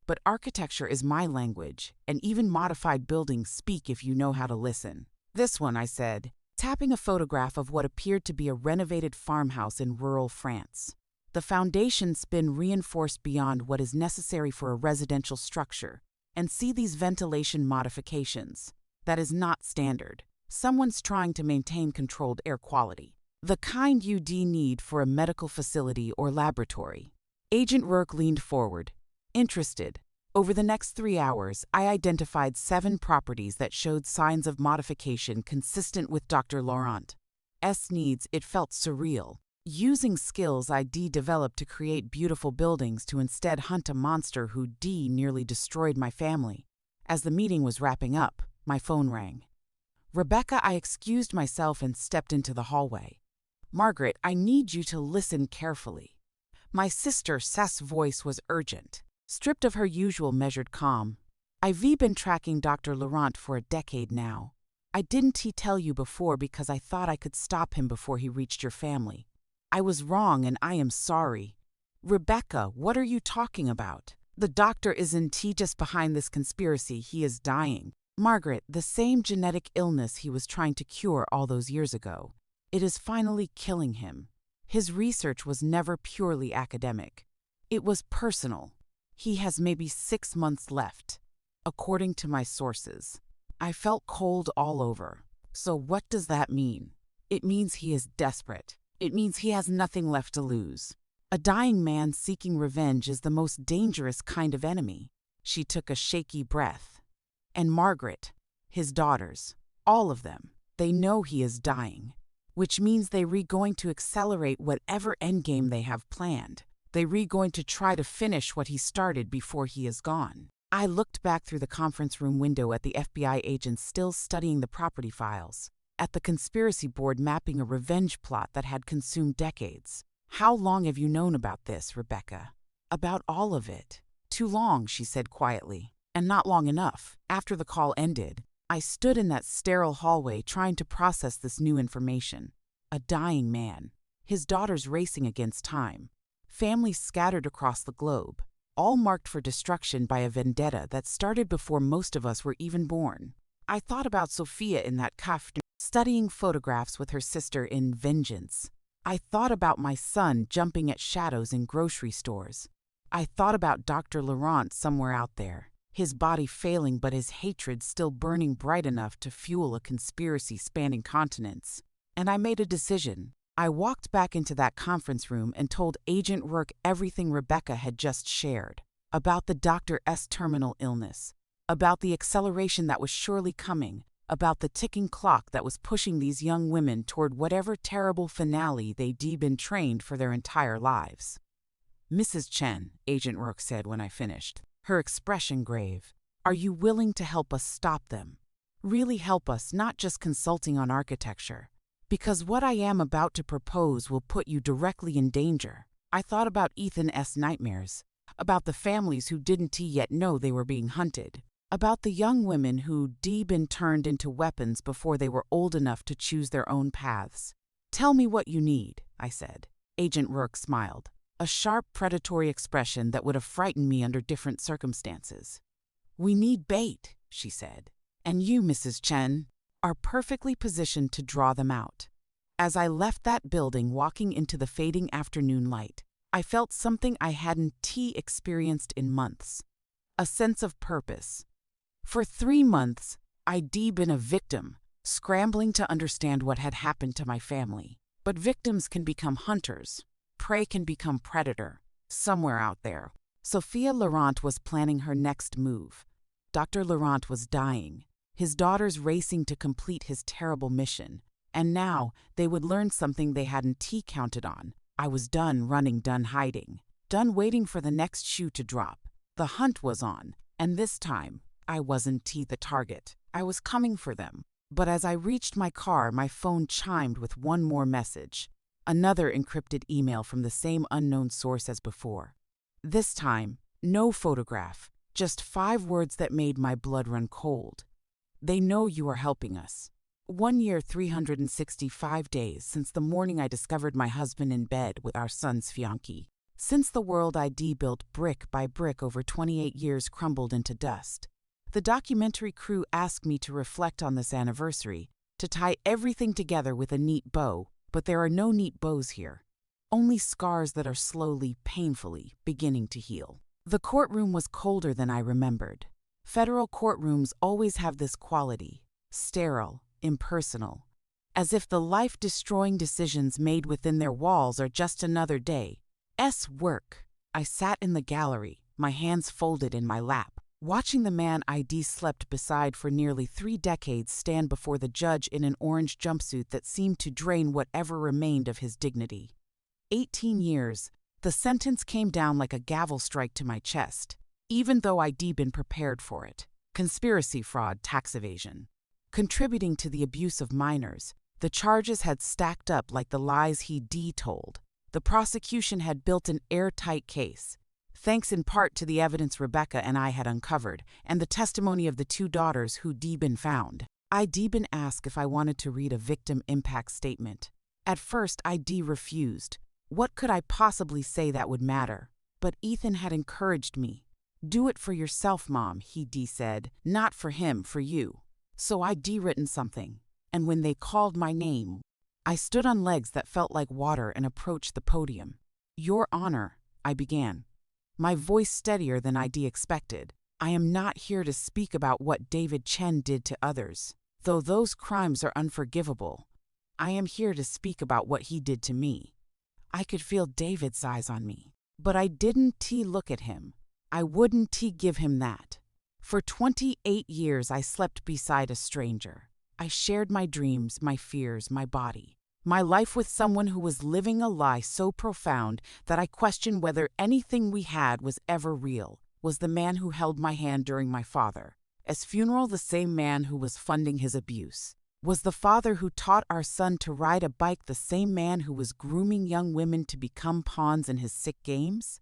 But architecture is my language, and even modified buildings speak if you know how to listen. This one, I said, tapping a photograph of what appeared to be a renovated farmhouse in rural France. The foundation's been reinforced beyond what is necessary for a residential structure, and see these ventilation modifications. That is not standard. Someone's trying to maintain controlled air quality. The kind you need for a medical facility or laboratory. Agent Rourke leaned forward, interested. Over the next 3 hours, I identified 7 properties that showed signs of modification consistent with Dr. Laurent's needs. It felt surreal. Using skills I developed to create beautiful buildings to instead hunt a monster who nearly destroyed my family. As the meeting was wrapping up, my phone rang. Rebecca, I excused myself and stepped into the hallway. Margaret, I need you to listen carefully. My sister Seth's voice was urgent, stripped of her usual measured calm. I've been tracking Dr. Laurent for a decade now. I didn't tell you before because I thought I could stop him before he reached your family. I was wrong and I am sorry. Rebecca, what are you talking about? The doctor isn't just behind this conspiracy, he is dying. Margaret, the same genetic illness he was trying to cure all those years ago. It is finally killing him. His research was never purely academic. It was personal. He has maybe 6 months left, according to my sources. I felt cold all over. So what does that mean? It means he is desperate. It means he has nothing left to lose. A dying man seeking revenge is the most dangerous kind of enemy. She took a shaky breath. And Margaret, his daughters, all of them, they know he is dying, which means they going to accelerate whatever endgame they have planned. They going to try to finish what he started before he is gone. I looked back through the conference room window at the FBI agents still studying the property files, at the conspiracy board mapping a revenge plot that had consumed decades. How long have you known about this, Rebecca? About all of it. Too long, she said quietly, and not long enough. After the call ended, I stood in that sterile hallway trying to process this new information. A dying man, his daughters racing against time, families scattered across the globe, all marked for destruction by a vendetta that started before most of us were even born. I thought about Sophia in that cafe, studying photographs with her sister in Vengeance. I thought about my son jumping at shadows in grocery stores. I thought about Dr. Laurent somewhere out there, his body failing but his hatred still burning bright enough to fuel a conspiracy spanning continents. And I made a decision. I walked back into that conference room and told Agent Rourke everything Rebecca had just shared, about the Dr. S. terminal illness, about the acceleration that was surely coming, about the ticking clock that was pushing these young women toward whatever terrible finale they'd been trained for their entire lives. Mrs. Chen, Agent Rourke said when I finished, her expression grave, are you willing to help us stop them? Really help us, not just consulting on architecture. Because what I am about to propose will put you directly in danger. I thought about Ethan's nightmares, about the families who didn't yet know they were being hunted, about the young women who'd been turned into weapons before they were old enough to choose their own paths. Tell me what you need, I said. Agent Rourke smiled, a sharp, predatory expression that would have frightened me under different circumstances. We need bait, she said. And you, Mrs. Chen, are perfectly positioned to draw them out. As I left that building walking into the fading afternoon light, I felt something I hadn't experienced in months. A sense of purpose. For 3 months, I'd been a victim, scrambling to understand what had happened to my family. But victims can become hunters. Prey can become predator. Somewhere out there, Sophia Laurent was planning her next move. Dr. Laurent was dying, his daughters racing to complete his terrible mission. And now they would learn something they hadn't counted on. I was done running, done hiding, done waiting for the next shoe to drop. The hunt was on, and this time, I wasn't the target. I was coming for them. But as I reached my car, my phone chimed with one more message. Another encrypted email from the same unknown source as before. This time, no photograph, just 5 words that made my blood run cold. They know you are helping us. 1 year, 365 days since the morning I discovered my husband in bed with our son's fiancée. Since the world I built brick by brick over 28 years crumbled into dust. The documentary crew asked me to reflect on this anniversary, to tie everything together with a neat bow, but there are no neat bows here. Only scars that are slowly, painfully beginning to heal. The courtroom was colder than I remembered. Federal courtrooms always have this quality, sterile, impersonal, as if the life-destroying decisions made within their walls are just another day's work. I sat in the gallery, my hands folded in my lap, watching the man I'd slept beside for nearly 3 decades stand before the judge in an orange jumpsuit that seemed to drain whatever remained of his dignity. 18 years, the sentence came down like a gavel strike to my chest, even though I'd been prepared for it. Conspiracy, fraud, tax evasion. Contributing to the abuse of minors, the charges had stacked up like the lies he'd told. The prosecution had built an airtight case, thanks in part to the evidence Rebecca and I had uncovered, and the testimony of the 2 daughters who'd been found. I'd been asked if I wanted to read a victim impact statement. At first, I'd refused. What could I possibly say that would matter? But Ethan had encouraged me. Do it for yourself, Mom, he'd said. Not for him, for you. So I'd written something. And when they called my name, I stood on legs that felt like water and approached the podium. "Your Honor," I began, my voice steadier than I'd expected. "I am not here to speak about what David Chen did to others, though those crimes are unforgivable. I am here to speak about what he did to me." I could feel David's eyes on me, but I didn't look at him. I wouldn't give him that. For 28 years I slept beside a stranger. I shared my dreams, my fears, my body, my life with someone who was living a lie so profound that I questioned whether anything we had was ever real. Was the man who held my hand during my father's funeral the same man who was funding his abuse? Was the father who taught our son to ride a bike the same man who was grooming young women to become pawns in his sick games?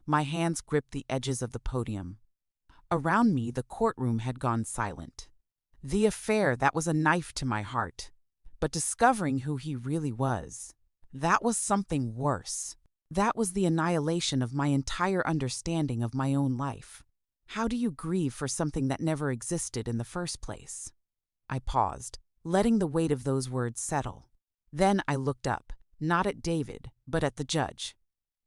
My hands gripped the edges of the podium. Around me, the courtroom had gone silent. The affair, that was a knife to my heart. But discovering who he really was, that was something worse. That was the annihilation of my entire understanding of my own life. How do you grieve for something that never existed in the first place? I paused, letting the weight of those words settle. Then I looked up, not at David, but at the judge.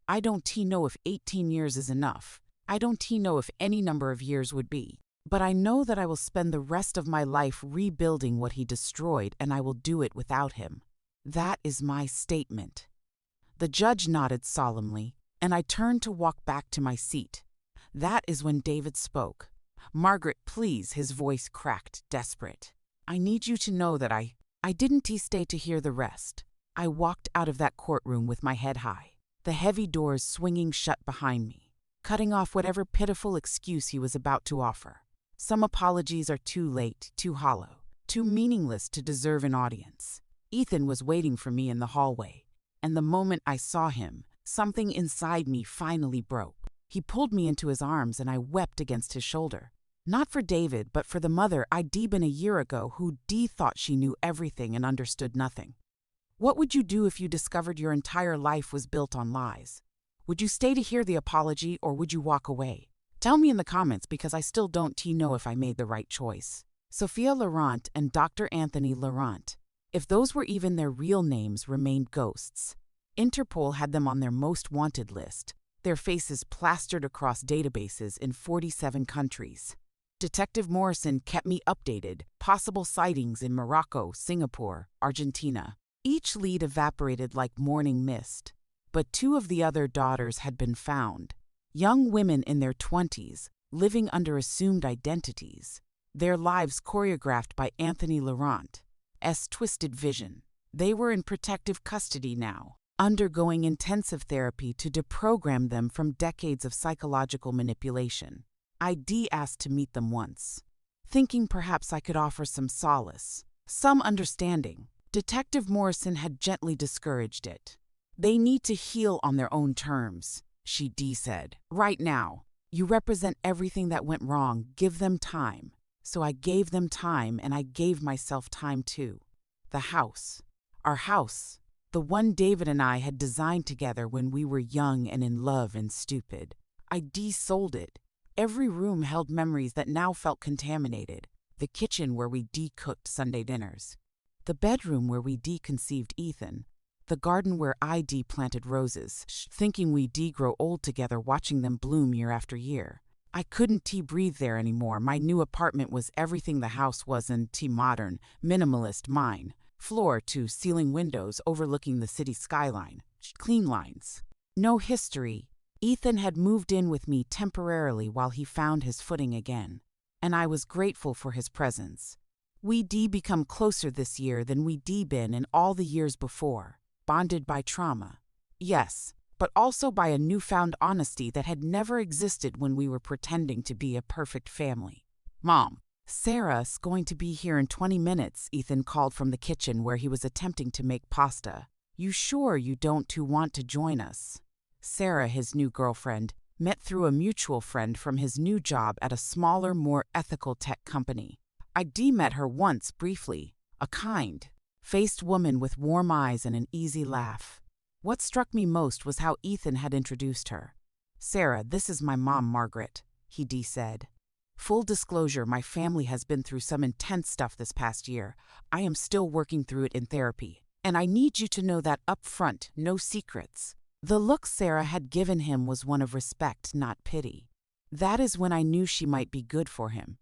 "I don't know if 18 years is enough. I don't know if any number of years would be. But I know that I will spend the rest of my life rebuilding what he destroyed, and I will do it without him. That is my statement." The judge nodded solemnly, and I turned to walk back to my seat. That is when David spoke. "Margaret, please," his voice cracked, desperate. "I need you to know that I didn't stay to hear the rest." I walked out of that courtroom with my head high, the heavy doors swinging shut behind me, cutting off whatever pitiful excuse he was about to offer. Some apologies are too late, too hollow, too meaningless to deserve an audience. Ethan was waiting for me in the hallway, and the moment I saw him, something inside me finally broke. He pulled me into his arms and I wept against his shoulder. Not for David, but for the mother I'd been a year ago who thought she knew everything and understood nothing. What would you do if you discovered your entire life was built on lies? Would you stay to hear the apology or would you walk away? Tell me in the comments because I still don't know if I made the right choice. Sophia Laurent and Dr. Anthony Laurent, if those were even their real names, remained ghosts. Interpol had them on their most wanted list, their faces plastered across databases in 47 countries. Detective Morrison kept me updated, possible sightings in Morocco, Singapore, Argentina. Each lead evaporated like morning mist, but 2 of the other daughters had been found. Young women in their 20s, living under assumed identities, their lives choreographed by Anthony Laurent's twisted vision. They were in protective custody now, undergoing intensive therapy to deprogram them from decades of psychological manipulation. I'd asked to meet them once, thinking perhaps I could offer some solace, some understanding. Detective Morrison had gently discouraged it. "They need to heal on their own terms," she said. "Right now, you represent everything that went wrong. Give them time." So I gave them time, and I gave myself time too. The house, our house, the one David and I had designed together when we were young and in love and stupid. I sold it. Every room held memories that now felt contaminated. The kitchen where we cooked Sunday dinners. The bedroom where we conceived Ethan. The garden where I planted roses, thinking we grow old together, watching them bloom year after year. I couldn't breathe there anymore. My new apartment was everything the house wasn't: modern, minimalist, mine. Floor to ceiling windows overlooking the city skyline. Clean lines. No history. Ethan had moved in with me temporarily while he found his footing again, and I was grateful for his presence. We become closer this year than we been in all the years before, bonded by trauma. Yes, but also by a newfound honesty that had never existed when we were pretending to be a perfect family. "Mom, Sarah's going to be here in 20 minutes, Ethan called from the kitchen where he was attempting to make pasta. "You sure you don't want to join us?" Sarah, his new girlfriend, met through a mutual friend from his new job at a smaller, more ethical tech company. I met her once briefly, a kind-faced woman with warm eyes and an easy laugh. What struck me most was how Ethan had introduced her. "Sarah, this is my mom, Margaret," he said. "Full disclosure, my family has been through some intense stuff this past year. I am still working through it in therapy. And I need you to know that up front, no secrets." The look Sarah had given him was one of respect, not pity. That is when I knew she might be good for him.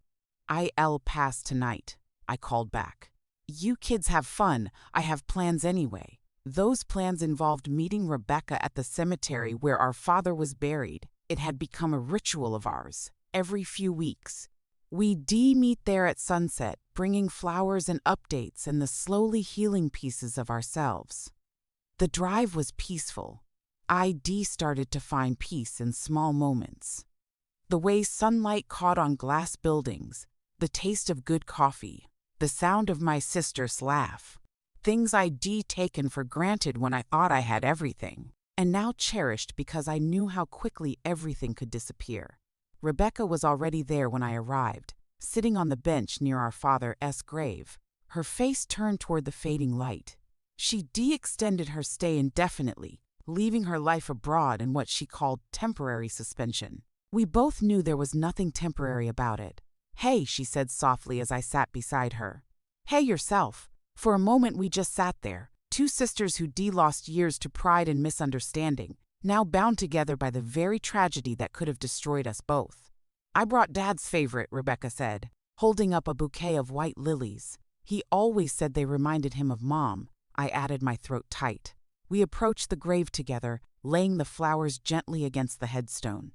"I'll pass tonight," I called back. "You kids have fun. I have plans anyway." Those plans involved meeting Rebecca at the cemetery where our father was buried. It had become a ritual of ours. Every few weeks, we'd meet there at sunset, bringing flowers and updates and the slowly healing pieces of ourselves. The drive was peaceful. I started to find peace in small moments. The way sunlight caught on glass buildings, the taste of good coffee, the sound of my sister's laugh. Things I'd taken for granted when I thought I had everything, and now cherished because I knew how quickly everything could disappear. Rebecca was already there when I arrived, sitting on the bench near our father's grave, her face turned toward the fading light. She extended her stay indefinitely, leaving her life abroad in what she called temporary suspension. We both knew there was nothing temporary about it. "Hey," she said softly as I sat beside her. "Hey yourself." For a moment we just sat there, two sisters who lost years to pride and misunderstanding, now bound together by the very tragedy that could have destroyed us both. "I brought Dad's favorite," Rebecca said, holding up a bouquet of white lilies. "He always said they reminded him of Mom." I added, my throat tight. We approached the grave together, laying the flowers gently against the headstone.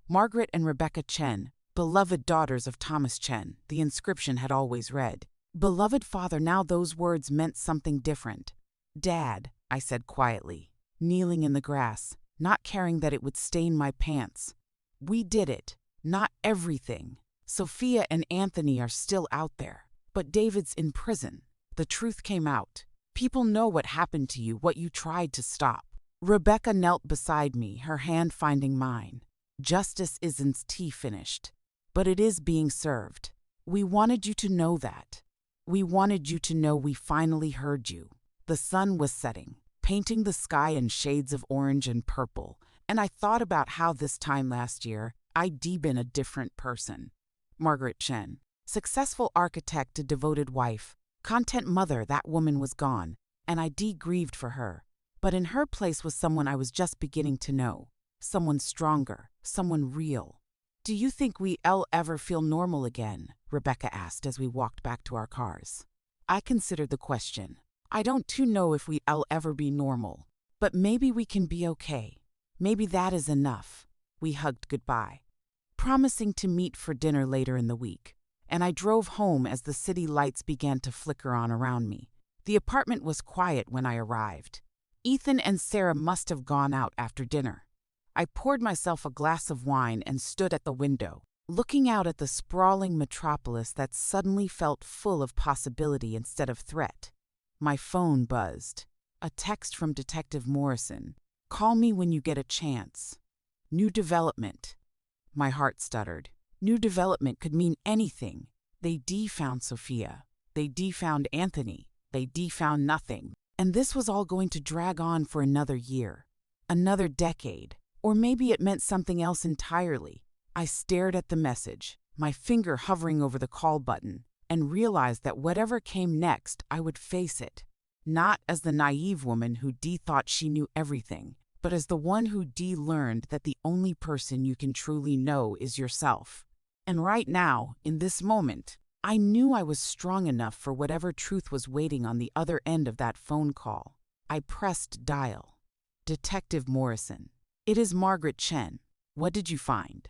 "Margaret and Rebecca Chen, beloved daughters of Thomas Chen," the inscription had always read. "Beloved father." Now those words meant something different. "Dad," I said quietly, kneeling in the grass, not caring that it would stain my pants. "We did it. Not everything. Sophia and Anthony are still out there, but David's in prison. The truth came out. People know what happened to you, what you tried to stop." Rebecca knelt beside me, her hand finding mine. "Justice isn't finished, but it is being served. We wanted you to know that. We wanted you to know we finally heard you." The sun was setting, painting the sky in shades of orange and purple, and I thought about how this time last year I'd been a different person. Margaret Chen, successful architect to devoted wife, content mother, that woman was gone, and I grieved for her. But in her place was someone I was just beginning to know, someone stronger, someone real. "Do you think we'll ever feel normal again?" Rebecca asked as we walked back to our cars. I considered the question. "I don't know if we'll ever be normal, but maybe we can be okay. Maybe that is enough." We hugged goodbye, promising to meet for dinner later in the week, and I drove home as the city lights began to flicker on around me. The apartment was quiet when I arrived. Ethan and Sarah must have gone out after dinner. I poured myself a glass of wine and stood at the window, looking out at the sprawling metropolis that suddenly felt full of possibility instead of threat. My phone buzzed. A text from Detective Morrison. "Call me when you get a chance. New development." My heart stuttered. New development could mean anything. They found Sophia. They found Anthony. They found nothing. And this was all going to drag on for another year. Another decade. Or maybe it meant something else entirely. I stared at the message, my finger hovering over the call button, and realized that whatever came next, I would face it. Not as the naive woman who thought she knew everything, but as the one who learned that the only person you can truly know is yourself. And right now, in this moment, I knew I was strong enough for whatever truth was waiting on the other end of that phone call. I pressed dial. "Detective Morrison. It is Margaret Chen. What did you find?"